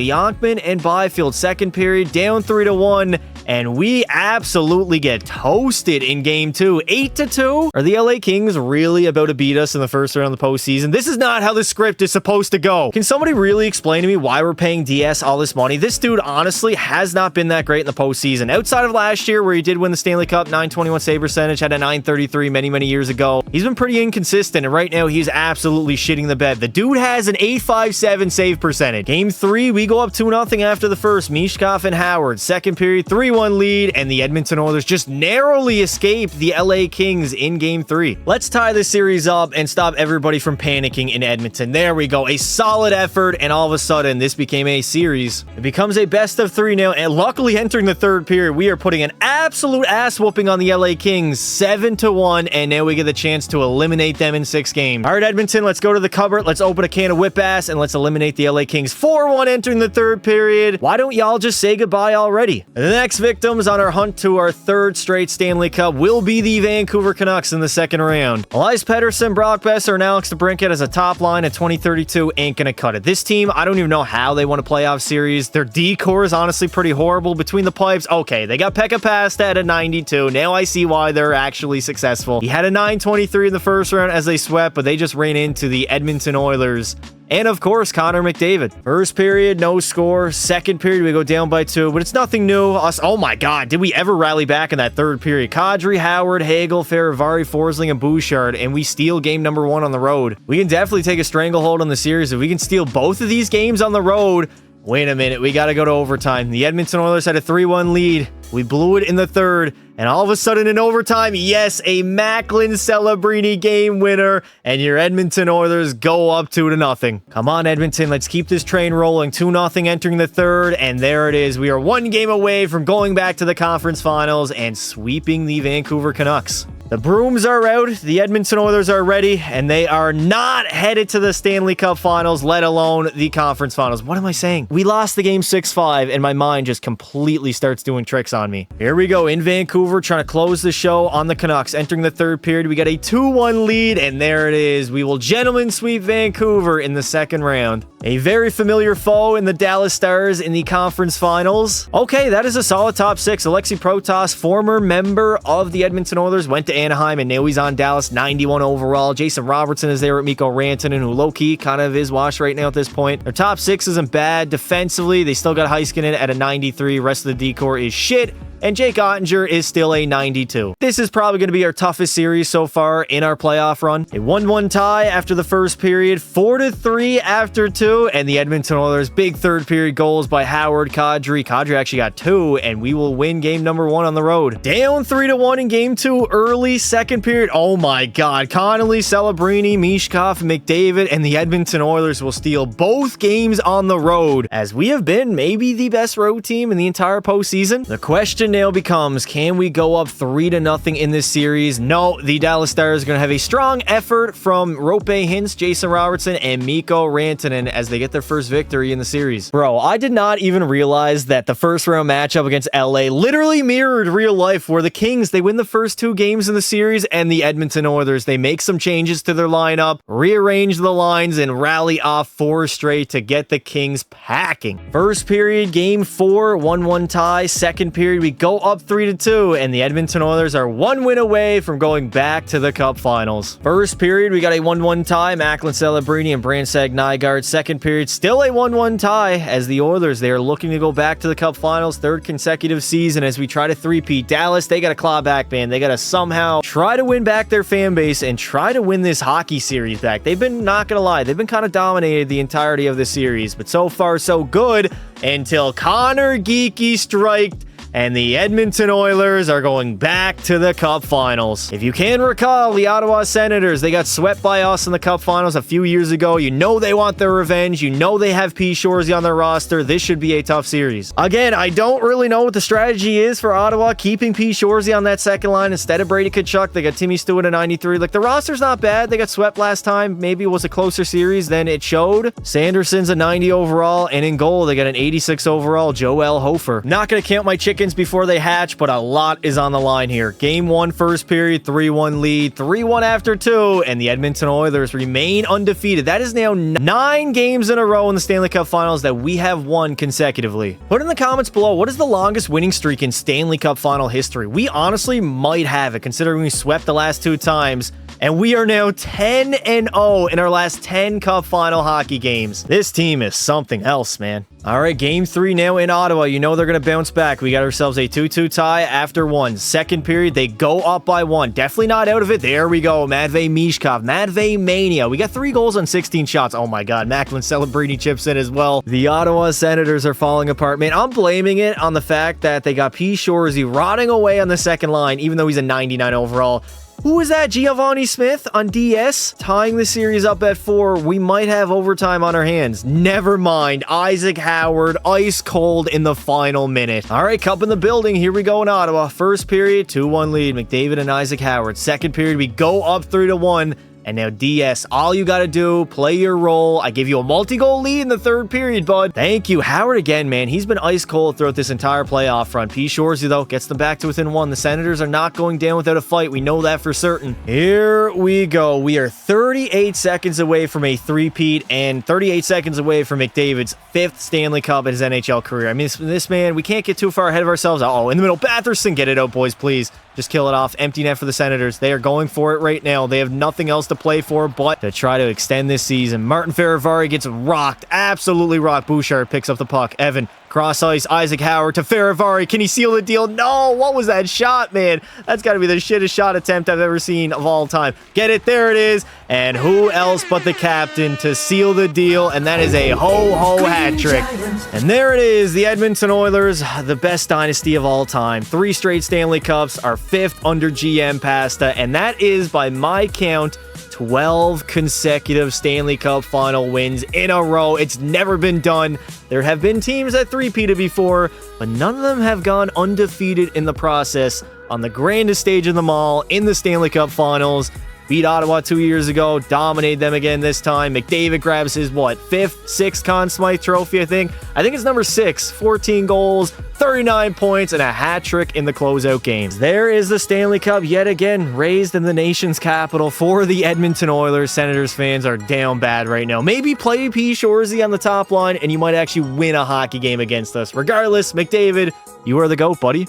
Yonkman and Byfield, second period, down 3-1. And we absolutely get toasted in Game 2. 8-2? Are the LA Kings really about to beat us in the first round of the postseason? This is not how the script is supposed to go. Can somebody really explain to me why we're paying DS all this money? This dude honestly has not been that great in the postseason. Outside of last year where he did win the Stanley Cup, 921 save percentage, had a 933 many years ago. He's been pretty inconsistent, and right now he's absolutely shitting the bed. The dude has an 857 save percentage. Game 3, we go up 2-0 after the first. Mishkov and Howard. Second period, 3-1 lead, and the Edmonton Oilers just narrowly escape the LA Kings in Game 3. Let's tie this series up and stop everybody from panicking in Edmonton. There we go. A solid effort, and all of a sudden, this became a series. It becomes a best of 3 now, and luckily entering the third period, we are putting an absolute ass whooping on the LA Kings, 7-1, and now we get the chance to eliminate them in 6 games. All right, Edmonton, let's go to the cupboard. Let's open a can of whip ass, and let's eliminate the LA Kings. 4-1 entering the third period. Why don't y'all just say goodbye already? The next victims on our hunt to our 3rd straight Stanley Cup will be the Vancouver Canucks in the second round. Elias Pettersson, Brock Besser, and Alex DeBrincat as a top line at 2032 ain't gonna cut it. This team, I don't even know how they won a playoff series. Their D-core is honestly pretty horrible. Between the pipes, okay, they got Pekka Pasta at a 92. Now I see why they're actually successful. He had a 923 in the first round as they swept, but they just ran into the Edmonton Oilers. And of course, Connor McDavid. First period, no score. Second period, we go down by 2, but it's nothing new. Oh my God, did we ever rally back in that third period? Kadri, Howard, Hagel, Faravari, Forsling, and Bouchard, and we steal game number 1 on the road. We can definitely take a stranglehold on the series. If we can steal both of these games on the road, wait a minute, we got to go to overtime. The Edmonton Oilers had a 3-1 lead. We blew it in the third, and all of a sudden in overtime, yes, a Macklin Celebrini game winner, and your Edmonton Oilers go up 2-0. Come on, Edmonton, let's keep this train rolling. 2-0 entering the third, and there it is. We are 1 game away from going back to the conference finals and sweeping the Vancouver Canucks. The brooms are out, the Edmonton Oilers are ready, and they are not headed to the Stanley Cup Finals, let alone the Conference Finals. What am I saying? We lost the game 6-5, and my mind just completely starts doing tricks on me. Here we go in Vancouver, trying to close the show on the Canucks. Entering the third period, we got a 2-1 lead, and there it is. We will gentlemen sweep Vancouver in the second round. A very familiar foe in the Dallas Stars in the Conference Finals. Okay, that is a solid top 6. Alexei Protas, former member of the Edmonton Oilers, went to Anaheim, and now he's on Dallas, 91 overall. Jason Robertson is there with Mikko Rantanen, who low-key kind of is washed right now at this point. Their top 6 isn't bad. Defensively, they still got Heiskanen at a 93. Rest of the decor is shit. And Jake Ottinger is still a 92. This is probably going to be our toughest series so far in our playoff run. A 1-1 tie after the first period, 4-3 after 2, and the Edmonton Oilers big third period goals by Howard, Kadri. Kadri actually got 2, and we will win game number 1 on the road. Down 3-1 in game 2, early second period. Oh my God. Connolly, Celebrini, Mishkov, McDavid, and the Edmonton Oilers will steal both games on the road, as we have been maybe the best road team in the entire postseason. The question now becomes, can we go up 3-0 in this series? No, the Dallas Stars are going to have a strong effort from Rope Hintz, Jason Robertson, and Mikko Rantanen as they get their first victory in the series. Bro, I did not even realize that the first round matchup against LA literally mirrored real life, where the Kings, they win the first 2 games in the series, and the Edmonton Oilers, they make some changes to their lineup, rearrange the lines, and rally off 4 straight to get the Kings packing. First period, game 4, 1-1 tie. Second period, we go up 3-2, and the Edmonton Oilers are 1 win away from going back to the Cup Finals. First period, we got a 1-1 tie, Macklin Celebrini and Bransack Nygaard. Second period, still a 1-1 tie, as the Oilers, they are looking to go back to the Cup Finals, third consecutive season as we try to three-peat. Dallas, they got to claw back, man. They got to somehow try to win back their fan base and try to win this hockey series back. They've been, not gonna lie, they've been kind of dominated the entirety of the series, but so far so good until Connor Geeky striked and the Edmonton Oilers are going back to the Cup Finals. If you can recall, the Ottawa Senators, they got swept by us in the Cup Finals a few years ago. You know they want their revenge. You know they have P. Shoresy on their roster. This should be a tough series. Again, I don't really know what the strategy is for Ottawa, keeping P. Shoresy on that second line instead of Brady Tkachuk. They got Timmy Stewart at 93. Like, the roster's not bad. They got swept last time. Maybe it was a closer series than it showed. Sanderson's a 90 overall, and in goal, they got an 86 overall, Joel Hofer. Not going to count my chickens before they hatch, but a lot is on the line here. Game 1, first period, 3-1 lead, 3-1 after 2, and the Edmonton Oilers remain undefeated. That is now 9 games in a row in the Stanley Cup Finals that we have won consecutively. Put in the comments below, what is the longest winning streak in Stanley Cup Final history? We honestly might have it, considering we swept the last 2 times. And we are now 10-0 in our last 10 Cup Final hockey games. This team is something else, man. All right, Game 3 now in Ottawa. You know they're going to bounce back. We got ourselves a 2-2 tie after 1. Second period, they go up by 1. Definitely not out of it. There we go. Matvei Mishkov. Matvei Mania. We got 3 goals on 16 shots. Oh my God. Macklin Celebrini chips in as well. The Ottawa Senators are falling apart. Man, I'm blaming it on the fact that they got P. Shoresy rotting away on the second line, even though he's a 99 overall. Who is that? Giovanni Smith on DS? Tying the series up at 4. We might have overtime on our hands. Never mind. Isaac Howard, ice cold in the final minute. All right, Cup in the building. Here we go in Ottawa. First period, 2-1 lead. McDavid and Isaac Howard. Second period, we go up 3-1. And now DS, all you got to do, play your role. I give you a multi-goal lead in the third period, bud. Thank you. Howard again, man. He's been ice cold throughout this entire playoff run. P. Shoresy, though, gets them back to within 1. The Senators are not going down without a fight. We know that for certain. Here we go. We are 38 seconds away from a three-peat and 38 seconds away from McDavid's 5th Stanley Cup in his NHL career. I mean, this man, we can't get too far ahead of ourselves. Uh-oh, in the middle, Batherson, get it out, boys, please. Just kill it off. Empty net for the Senators. They are going for it right now. They have nothing else to play for but to try to extend this season. Martin Feravari gets rocked. Absolutely rocked. Bouchard picks up the puck. Evan, cross ice. Isaac Howard to Feravari. Can he seal the deal? No! What was that shot, man? That's got to be the shittest shot attempt I've ever seen of all time. Get it? There it is. And who else but the captain to seal the deal? And that is a ho-ho hat trick. And there it is. The Edmonton Oilers, the best dynasty of all time. 3 straight Stanley Cups, our 5th under GM Pasta. And that is, by my count, 12 consecutive Stanley Cup final wins in a row. It's never been done. There have been teams that three-peated before, but none of them have gone undefeated in the process on the grandest stage of them all in the Stanley Cup Finals. Beat Ottawa 2 years ago, dominated them again this time. McDavid grabs his, 5th, 6th Conn Smythe trophy, I think. I think it's number 6. 14 goals, 39 points, and a hat trick in the closeout games. There is the Stanley Cup yet again, raised in the nation's capital for the Edmonton Oilers. Senators fans are down bad right now. Maybe play P. Shoresy on the top line, and you might actually win a hockey game against us. Regardless, McDavid, you are the GOAT, buddy.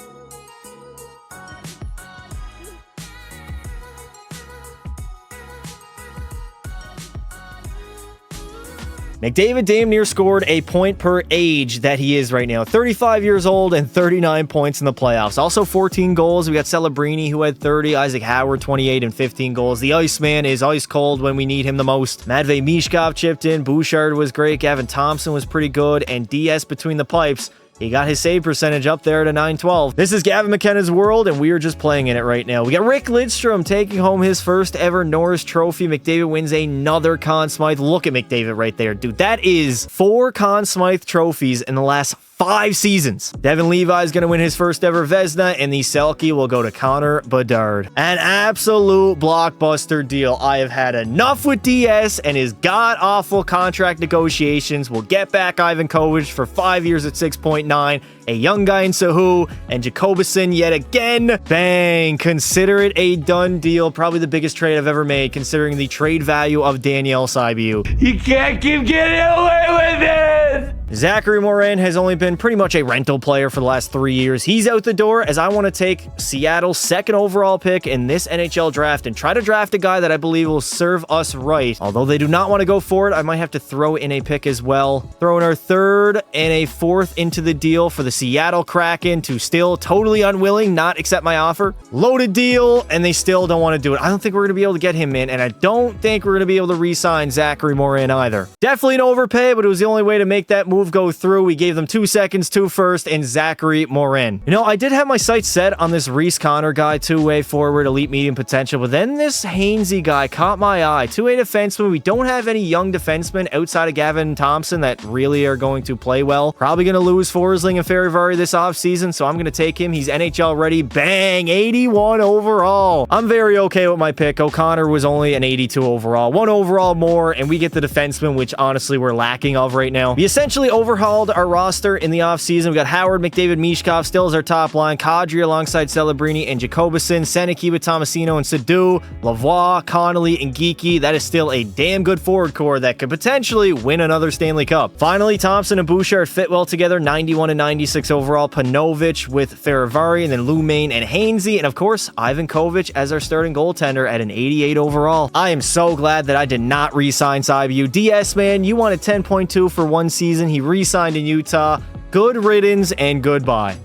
McDavid damn near scored a point per age that he is right now. 35 years old and 39 points in the playoffs. Also 14 goals. We got Celebrini, who had 30. Isaac Howard, 28 and 15 goals. The Iceman is ice cold when we need him the most. Matvei Mishkov chipped in. Bouchard was great. Gavin Thompson was pretty good. And DS between the pipes, he got his save percentage up there to 912. This is Gavin McKenna's world, and we are just playing in it right now. We got Rick Lidstrom taking home his first ever Norris Trophy. McDavid wins another Conn Smythe. Look at McDavid right there, dude. That is 4 Conn Smythe trophies in the last 5 seasons. Devin Levi is going to win his first ever Vezina, and the Selke will go to Connor Bedard. An absolute blockbuster deal. I have had enough with DS and his god-awful contract negotiations. We'll get back Ivan Kovic for 5 years at 6.9, a young guy in Sahu, and Jacobison yet again. Bang! Consider it a done deal. Probably the biggest trade I've ever made, considering the trade value of Daniel Saibu. You can't keep getting away with it! Zachary Morin has only been pretty much a rental player for the last 3 years. He's out the door as I want to take Seattle's second overall pick in this NHL draft and try to draft a guy that I believe will serve us right. Although they do not want to go for it, I might have to throw in a pick as well. Throw in our third and a fourth into the deal for the Seattle Kraken to still totally unwilling not accept my offer. Loaded deal, and they still don't want to do it. I don't think we're going to be able to get him in, and I don't think we're going to be able to re-sign Zachary Morin either. Definitely an overpay, but it was the only way to make that move go through. We gave them 2 seconds, 2 first, and Zachary Morin. You know, I did have my sights set on this Reese Connor guy, 2-way forward, elite medium potential, but then this Hainsey guy caught my eye. 2-way defenseman. We don't have any young defensemen outside of Gavin Thompson that really are going to play well. Probably going to lose Forsling and Farivari this offseason, so I'm going to take him. He's NHL ready. Bang! 81 overall. I'm very okay with my pick. O'Connor was only an 82 overall. 1 overall more, and we get the defenseman, which honestly we're lacking of right now. We essentially overhauled our roster in the offseason. We got Howard, McDavid, Mishkov still as our top line. Kadri alongside Celebrini and Jacobison. Seneki with Tomasino and Sadu. Lavoie, Connolly, and Geeky. That is still a damn good forward core that could potentially win another Stanley Cup. Finally, Thompson and Bouchard fit well together. 91 and 96 overall. Panovich with Farivari, and then Lou Main and Hainsey. And of course, Ivan Kovic as our starting goaltender at an 88 overall. I am so glad that I did not re-sign Saibu. DS, man, you wanted 10.2 for 1 season. He re-signed in Utah. Good riddance and goodbye.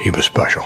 He was special.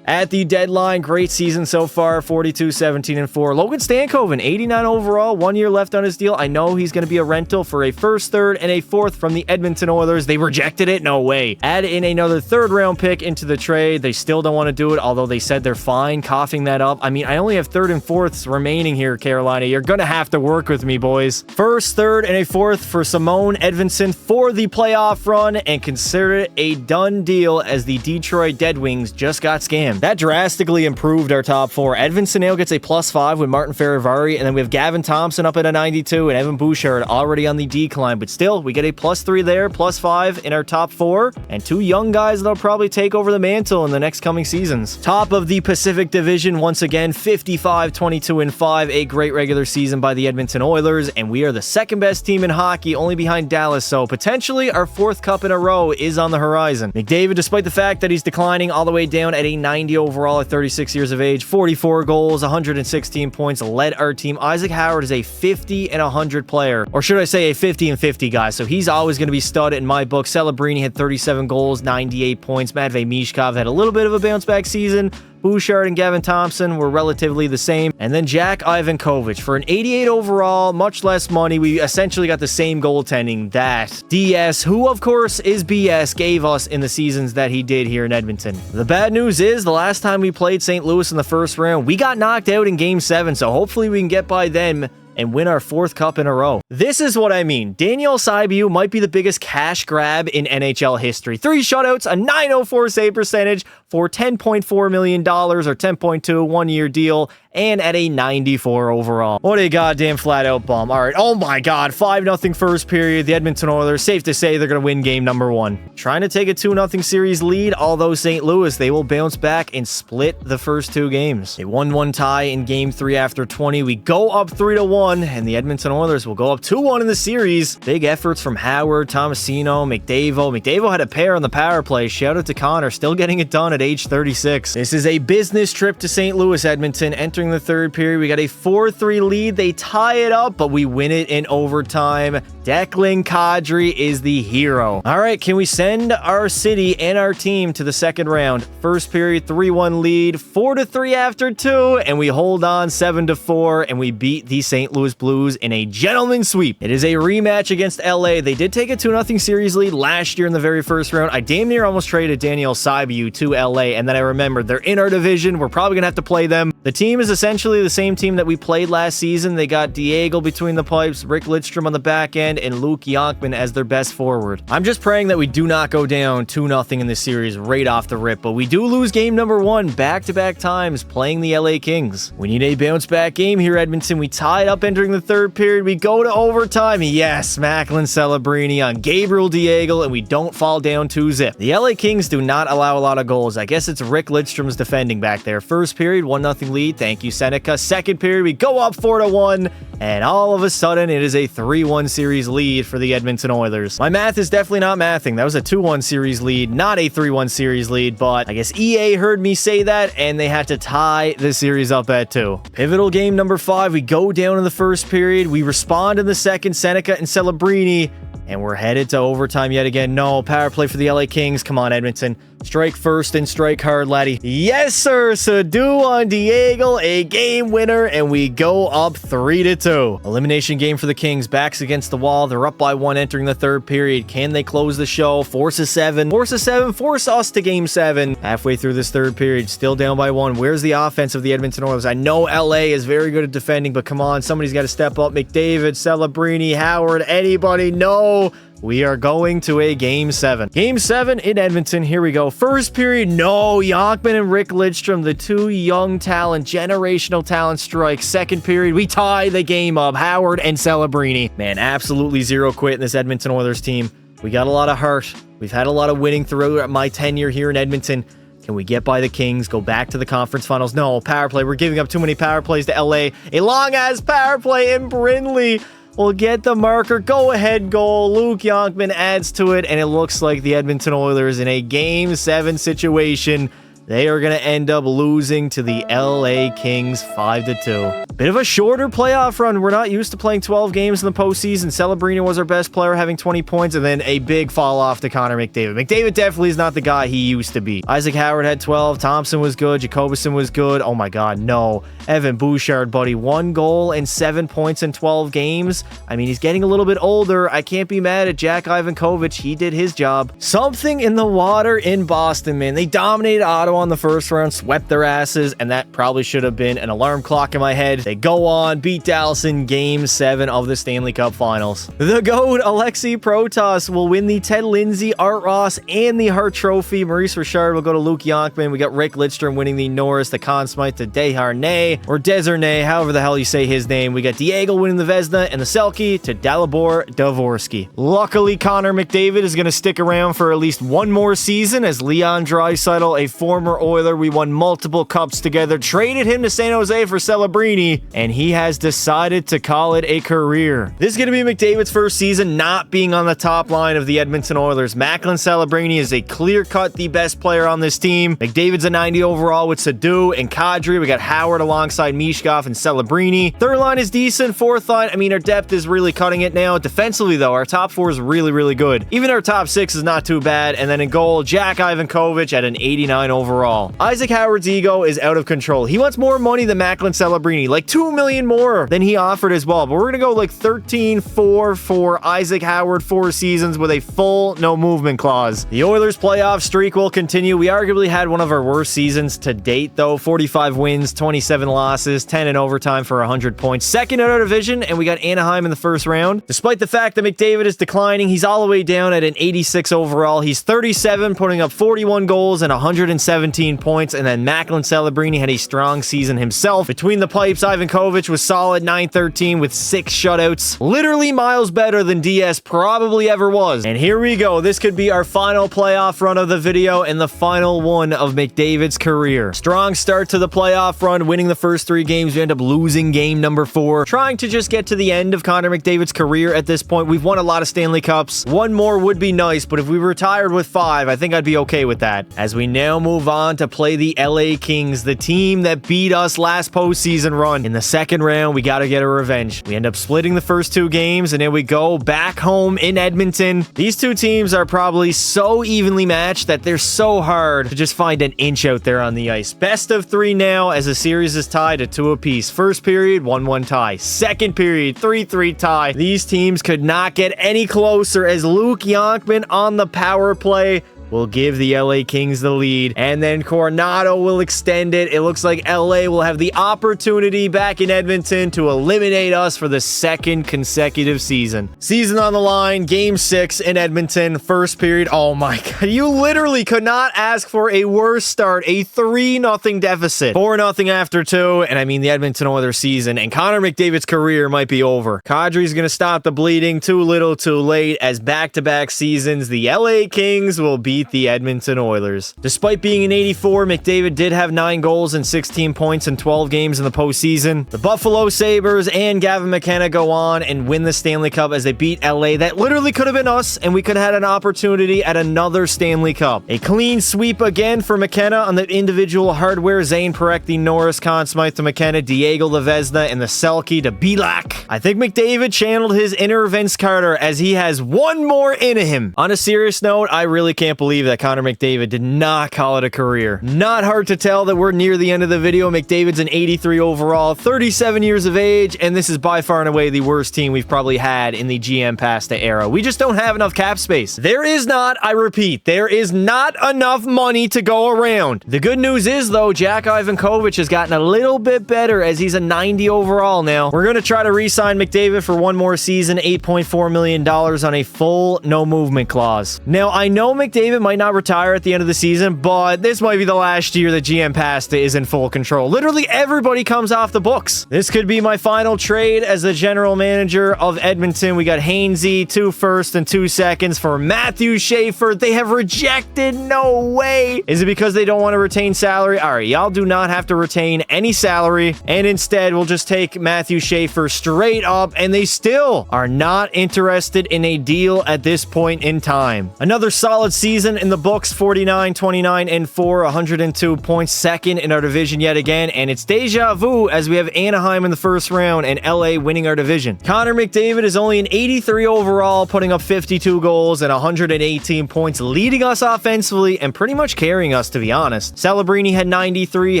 At the deadline, great season so far, 42, 17, and 4. Logan Stankoven, 89 overall, 1 year left on his deal. I know he's going to be a rental for a first, third, and a fourth from the Edmonton Oilers. They rejected it? No way. Add in another third-round pick into the trade. They still don't want to do it, although they said they're fine coughing that up. I mean, I only have third and fourths remaining here, Carolina. You're going to have to work with me, boys. First, third, and a fourth for Simone Edvinsson for the playoff run, and consider it a done deal as the Detroit Dead Wings just got scammed. That drastically improved our top 4. Edvinsson now gets a +5 with Martin Farivari, and then we have Gavin Thompson up at a 92 and Evan Bouchard already on the decline, but still, we get a +3 there, +5 in our top 4, and 2 young guys that'll probably take over the mantle in the next coming seasons. Top of the Pacific Division, once again, 55, 22, and 5, a great regular season by the Edmonton Oilers, and we are the second best team in hockey, only behind Dallas, so potentially our 4th cup in a row is on the horizon. McDavid, despite the fact that he's declining all the way down at a 90 overall at 36 years of age, 44 goals, 116 points, led our team. Isaac Howard is a 50 and 100 player, or should I say a 50 and 50 guy, so he's always going to be stud in my book. Celebrini had 37 goals, 98 points. Matvei Mishkov had a little bit of a bounce back season. Bouchard and Gavin Thompson were relatively the same. And then Jack Ivan Kovic for an 88 overall, much less money. We essentially got the same goaltending that DS, who of course is BS, gave us in the seasons that he did here in Edmonton. The bad news is the last time we played St. Louis in the first round, we got knocked out in Game 7, so hopefully we can get by them and win our 4th cup in a row. This is what I mean. Daniel Saibu might be the biggest cash grab in NHL history. 3 shutouts, a .904 save percentage for $10.4 million or 10.2, 1-year deal, and at a 94 overall. What a goddamn flat-out bomb. All right. Oh my god. 5-0 first period. The Edmonton Oilers, safe to say they're going to win game number 1. Trying to take a 2-0 series lead, although St. Louis, they will bounce back and split the first 2 games. A 1-1 tie in game 3 after 20. We go up 3-1. And the Edmonton Oilers will go up 2-1 in the series. Big efforts from Howard, Tomasino, McDavid. McDavid had a pair on the power play. Shout out to Connor, still getting it done at age 36. This is a business trip to St. Louis, Edmonton. Entering the 3rd period, we got a 4-3 lead. They tie it up, but we win it in overtime. Declan Kadri is the hero. All right, can we send our city and our team to the 2nd round? First period, 3-1 lead, 4-3 after 2, and we hold on 7-4, and we beat the St. Louis Blues in a gentleman's sweep. It is a rematch against LA. They did take a 2-0 series lead last year in the very first round. I damn near almost traded Daniel Saibu to LA, and then I remembered they're in our division. We're probably gonna have to play them. The team is essentially the same team that we played last season. They got Diego between the pipes, Rick Lidstrom on the back end, and Luke Yonkman as their best forward. I'm just praying that we do not go down 2-0 in this series right off the rip, but we do lose game number 1 back-to-back times playing the LA Kings. We need a bounce-back game here, Edmonton. We tied up entering the 3rd period. We go to overtime. Yes, Macklin Celebrini on Gabriel Diego, and we don't fall down 2-0. The LA Kings do not allow a lot of goals. I guess it's Rick Lidstrom's defending back there. First period, 1-0 lead. Thank Thank you, Seneca. Second period, we go up 4-1, and all of a sudden, it is a 3-1 series lead for the Edmonton Oilers. My math is definitely not mathing. That was a 2-1 series lead, not a 3-1 series lead, but I guess EA heard me say that, and they had to tie the series up at 2. Pivotal game number 5, we go down in the first period, we respond in the second, Seneca and Celebrini, and we're headed to overtime yet again. No, power play for the LA Kings. Come on, Edmonton. Strike first and strike hard, laddie. Yes, sir. Sadu on Diego, a game winner, and we go up 3-2. Elimination game for the Kings. Backs against the wall. They're up by 1 entering the third period. Can they close the show? Force a 7. Force a 7. Force us to game 7. Halfway through this third period, still down by 1. Where's the offense of the Edmonton Oilers? I know LA is very good at defending, but come on, somebody's got to step up. McDavid, Celebrini, Howard, anybody? No. We are going to a game 7. Game 7 in Edmonton. Here we go. First period, no. Yonkman and Rick Lidstrom, the two young talent, generational talent strike. Second period, we tie the game up. Howard and Celebrini. Man, absolutely zero quit in this Edmonton Oilers team. We got a lot of heart. We've had a lot of winning throughout my tenure here in Edmonton. Can we get by the Kings, go back to the conference finals? No, power play. We're giving up too many power plays to LA. A long-ass power play in Brindley. We'll get the marker. Go-ahead goal. Luke Yonkman adds to it, and it looks like the Edmonton Oilers in a Game 7 situation. They are going to end up losing to the LA Kings 5-2. Bit of a shorter playoff run. We're not used to playing 12 games in the postseason. Celebrini was our best player, having 20 points, and then a big fall off to Connor McDavid. McDavid definitely is not the guy he used to be. Isaac Howard had 12. Thompson was good. Jacobson was good. Oh my God, no. Evan Bouchard, buddy, 1 goal and 7 points in 12 games. I mean, he's getting a little bit older. I can't be mad at Jack Ivankovich. He did his job. Something in the water in Boston, man. They dominated Ottawa on the first round, swept their asses, and that probably should have been an alarm clock in my head. They go on, beat Dallas in Game 7 of the Stanley Cup Finals. The GOAT, Alexei Protas, will win the Ted Lindsay, Art Ross, and the Hart Trophy. Maurice Richard will go to Luke Yonkman. We got Rick Lidstrom winning the Norris, the Conn Smythe to Desharnais, or Desharnais, however the hell you say his name. We got Diego winning the Vezina, and the Selke to Dalibor Dvorsky. Luckily, Connor McDavid is going to stick around for at least one more season as Leon Draisaitl, a former Oiler. We won multiple cups together, traded him to San Jose for Celebrini, and he has decided to call it a career. This is going to be McDavid's first season not being on the top line of the Edmonton Oilers. Macklin Celebrini is a clear-cut the best player on this team. McDavid's a 90 overall with Sadu and Kadri. We got Howard alongside Mishkov and Celebrini. Third line is decent. Fourth line, I mean, our depth is really cutting it now. Defensively, though, our top 4 is really, really good. Even our top 6 is not too bad. And then in goal, Jack Ivankovich at an 89 overall. Isaac Howard's ego is out of control. He wants more money than Macklin Celebrini, like $2 million more than he offered as well. But we're going to go like 13-4 for Isaac Howard, 4 seasons with a full no movement clause. The Oilers playoff streak will continue. We arguably had one of our worst seasons to date, though. 45 wins, 27 losses, 10 in overtime for 100 points. Second in our division, and we got Anaheim in the first round. Despite the fact that McDavid is declining, he's all the way down at an 86 overall. He's 37, putting up 41 goals and 117 points, and then Macklin Celebrini had a strong season himself. Between the pipes, Ivankovich was solid, 913 with 6 shutouts. Literally miles better than DS probably ever was. And here we go. This could be our final playoff run of the video and the final one of McDavid's career. Strong start to the playoff run, winning the first 3 games. We end up losing game number 4. Trying to just get to the end of Connor McDavid's career at this point. We've won a lot of Stanley Cups. One more would be nice, but if we retired with 5, I think I'd be okay with that. As we now move on to play the LA Kings, the team that beat us last postseason run. In the second round, we got to get a revenge. We end up splitting the first 2 games, and then we go back home in Edmonton. These 2 teams are probably so evenly matched that they're so hard to just find an inch out there on the ice. Best of 3 now as the series is tied at 2 apiece. First period, 1-1 tie. Second period, 3-3 tie. These teams could not get any closer as Luke Yonkman on the power play will give the LA Kings the lead, and then Coronado will extend it. It looks like LA will have the opportunity back in Edmonton to eliminate us for the 2nd consecutive season. Season on the line, Game 6 in Edmonton, first period. Oh my God, you literally could not ask for a worse start. A 3-0 deficit, 4-0 after 2, and I mean the Edmonton Oilers season and Connor McDavid's career might be over. Kadri's gonna stop the bleeding too little too late as back-to-back seasons, the LA Kings will beat beat the Edmonton Oilers. Despite being an 84, McDavid did have 9 goals and 16 points in 12 games in the postseason. The Buffalo Sabres and Gavin McKenna go on and win the Stanley Cup as they beat LA. That literally could have been us, and we could have had an opportunity at another Stanley Cup. A clean sweep again for McKenna on the individual hardware. Zane Parekh, Norris, Conn Smythe to McKenna, Diego Lavezna, and the Selke to Belak. I think McDavid channeled his inner Vince Carter as he has one more in him. On a serious note, I really can't believe that Connor McDavid did not call it a career. Not hard to tell that we're near the end of the video. McDavid's an 83 overall, 37 years of age, and this is by far and away the worst team we've probably had in the GM Pasta era. We just don't have enough cap space. There is not, I repeat, there is not enough money to go around. The good news is, though, Jack Ivankovic has gotten a little bit better as he's a 90 overall now. We're going to try to re-sign McDavid for one more season, $8.4 million on a full no movement clause. Now, I know McDavid might not retire at the end of the season, but this might be the last year that GM Pasta is in full control. Literally everybody comes off the books. This could be my final trade as the general manager of Edmonton. We got Hainsey, 2 firsts and 2 seconds for Matthew Schaefer. They have rejected. No way. Is it because they don't want to retain salary? All right, y'all do not have to retain any salary, and instead we'll just take Matthew Schaefer straight up, and they still are not interested in a deal at this point in time. Another solid season in the books, 49, 29, and 4, 102 points, second in our division yet again, and it's deja vu as we have Anaheim in the first round and LA winning our division. Connor McDavid is only an 83 overall, putting up 52 goals and 118 points, leading us offensively and pretty much carrying us, to be honest. Celebrini had 93,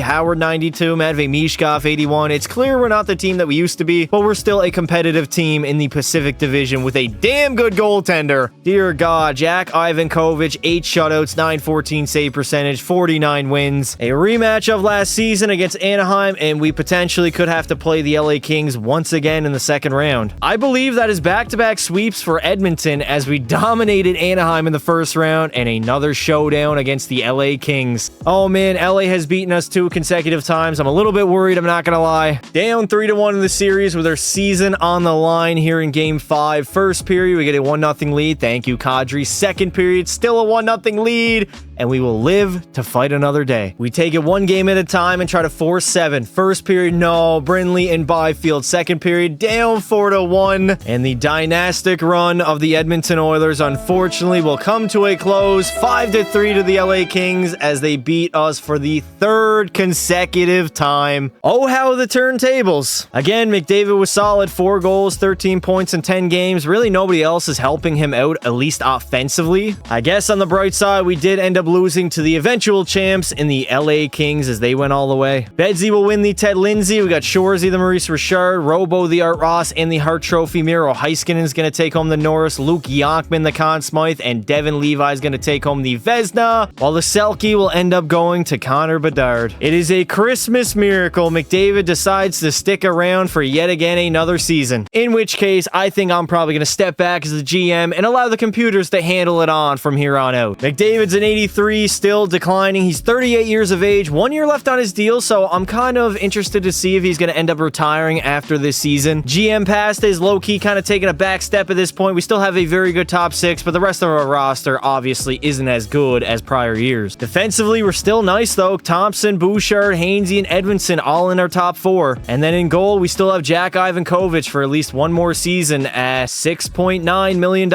Howard 92, Matvei Mishkov 81. It's clear we're not the team that we used to be, but we're still a competitive team in the Pacific Division with a damn good goaltender. Dear God, Jack Ivankovic, 8 shutouts, 914 save percentage, 49 wins. A rematch of last season against Anaheim, and we potentially could have to play the LA Kings once again in the second round. I believe that is back-to-back sweeps for Edmonton as we dominated Anaheim in the first round and another showdown against the LA Kings. Oh man, LA has beaten us 2 consecutive times. I'm a little bit worried, I'm not gonna lie. Down 3-1 in the series with our season on the line here in Game 5. First period, we get a 1-0 lead. Thank you, Kadri. Second period, still a 1-0 lead, and we will live to fight another day. We take it one game at a time and try to force 7. First period, no. Brindley and Byfield. Second period, down 4-1. And the dynastic run of the Edmonton Oilers, unfortunately, will come to a close. 5-3 to the LA Kings as they beat us for the 3rd consecutive time. Oh, how the turntables. Again, McDavid was solid. 4 goals, 13 points in 10 games. Really, nobody else is helping him out, at least offensively. I guess on the bright side, we did end up losing to the eventual champs in the LA Kings as they went all the way. Bedsy will win the Ted Lindsay. We got Shoresy, the Maurice Richard, Robo, the Art Ross, and the Hart Trophy. Miro Heiskanen is going to take home the Norris, Luke Yonkman, the Conn Smythe, and Devin Levi is going to take home the Vezina, while the Selke will end up going to Connor Bedard. It is a Christmas miracle. McDavid decides to stick around for yet again another season, in which case I think I'm probably going to step back as the GM and allow the computers to handle it on from here on out. McDavid's an 83, still declining. He's 38 years of age, 1 year left on his deal, so I'm kind of interested to see if he's going to end up retiring after this season. GM Pasta is low-key kind of taking a back step at this point. We still have a very good top 6, but the rest of our roster obviously isn't as good as prior years. Defensively, we're still nice, though. Thompson, Bouchard, Hainsey, and Edmondson all in our top 4. And then in goal, we still have Jack Ivankovic for at least one more season at $6.9 million.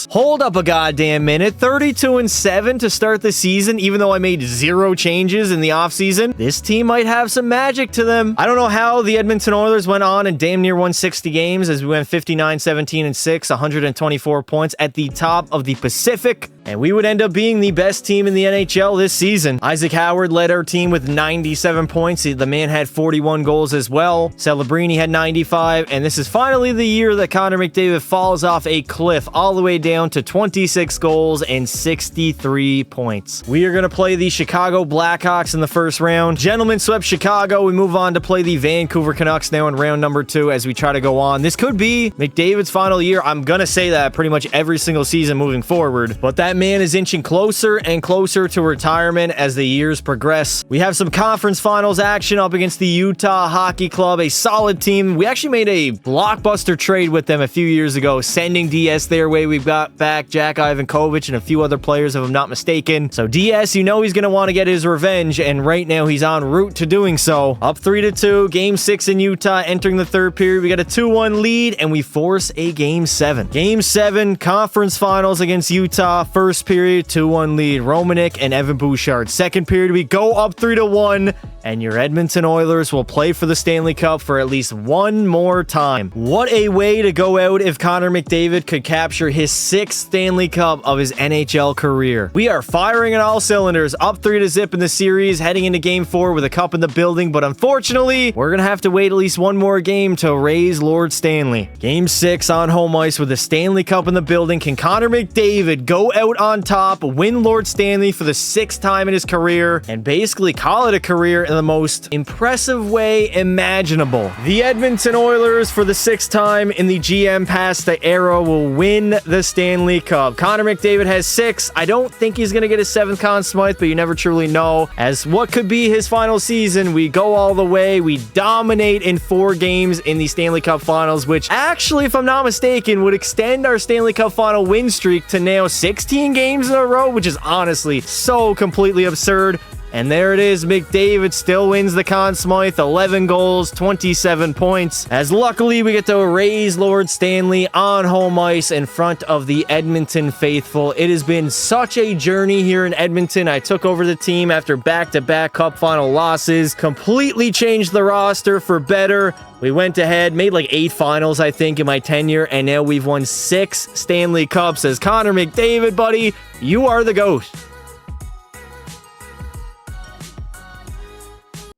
Hold up a goddamn minute. 32-7 to start the season, even though I made 0 changes in the offseason. This team might have some magic to them. I don't know how the Edmonton Oilers went on and damn near won 60 games as we went 59, 17, and 6, 124 points at the top of the Pacific. And we would end up being the best team in the NHL this season. Isaac Howard led our team with 97 points. The man had 41 goals as well. Celebrini had 95. And this is finally the year that Connor McDavid falls off a cliff all the way down to 26 goals and 63 points. We are going to play the Chicago Blackhawks in the first round. Gentlemen swept Chicago. We move on to play the Vancouver Canucks now in round number 2 as we try to go on. This could be McDavid's final year. I'm going to say that pretty much every single season moving forward. But that that man is inching closer and closer to retirement as the years progress. We have some conference finals action up against the Utah Hockey Club, a solid team. We actually made a blockbuster trade with them a few years ago, sending DS their way. We've got back Jack Ivankovic and a few other players, if I'm not mistaken. So DS, you know he's going to want to get his revenge, and right now he's en route to doing so. Up 3-2, Game 6 in Utah, entering the third period. We got a 2-1 lead, and we force a Game 7. Game 7, conference finals against Utah. First period, 2-1 lead. Romanik and Evan Bouchard. Second period, we go up 3-1, and your Edmonton Oilers will play for the Stanley Cup for at least one more time. What a way to go out if Connor McDavid could capture his 6th Stanley Cup of his NHL career. We are firing on all cylinders, up 3-0 in the series, heading into Game 4 with a cup in the building, but unfortunately, we're going to have to wait at least one more game to raise Lord Stanley. Game 6 on home ice with the Stanley Cup in the building. Can Connor McDavid go out on top, win Lord Stanley for the 6th time in his career, and basically call it a career in the most impressive way imaginable? The Edmonton Oilers, for the 6th time in the GM Pasta era, will win the Stanley Cup. Connor McDavid has 6. I don't think he's going to get his 7th Conn Smythe, but you never truly know. As what could be his final season, we go all the way. We dominate in 4 games in the Stanley Cup Finals, which actually, if I'm not mistaken, would extend our Stanley Cup Final win streak to now 16 games in a row, which is honestly so completely absurd. And there it is, McDavid still wins the Conn Smythe, 11 goals, 27 points. As luckily, we get to raise Lord Stanley on home ice in front of the Edmonton faithful. It has been such a journey here in Edmonton. I took over the team after back-to-back Cup Final losses, completely changed the roster for better. We went ahead, made like 8 finals, I think, in my tenure, and now we've won 6 Stanley Cups. As Connor McDavid, buddy, you are the GOAT.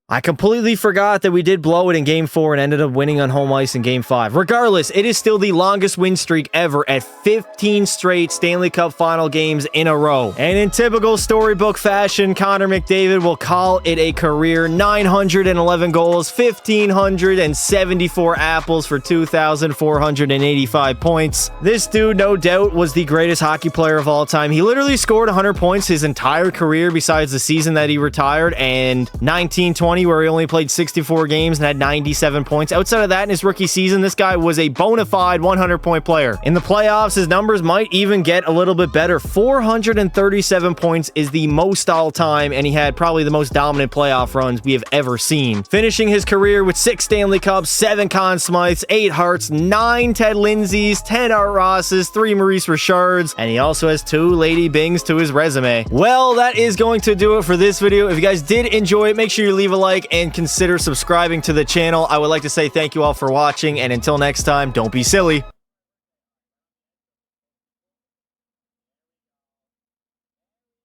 I completely forgot that we did blow it in Game 4 and ended up winning on home ice in Game 5. Regardless, it is still the longest win streak ever at 15 straight Stanley Cup Final games in a row. And in typical storybook fashion, Connor McDavid will call it a career. 911 goals, 1,574 apples for 2,485 points. This dude, no doubt, was the greatest hockey player of all time. He literally scored 100 points his entire career besides the season that he retired, and 1920, where he only played 64 games and had 97 points. Outside of that, in his rookie season, this guy was a bona fide 100-point player. In the playoffs, his numbers might even get a little bit better. 437 points is the most all-time, and he had probably the most dominant playoff runs we have ever seen. Finishing his career with 6 Stanley Cups, 7 Conn Smythes, 8 Harts, 9 Ted Lindsays, 10 Art Rosses, 3 Maurice Richards, and he also has 2 Lady Bings to his resume. Well, that is going to do it for this video. If you guys did enjoy it, make sure you leave a like and consider subscribing to the channel. I would like to say thank you all for watching, and until next time, don't be silly.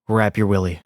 Wrap your willy.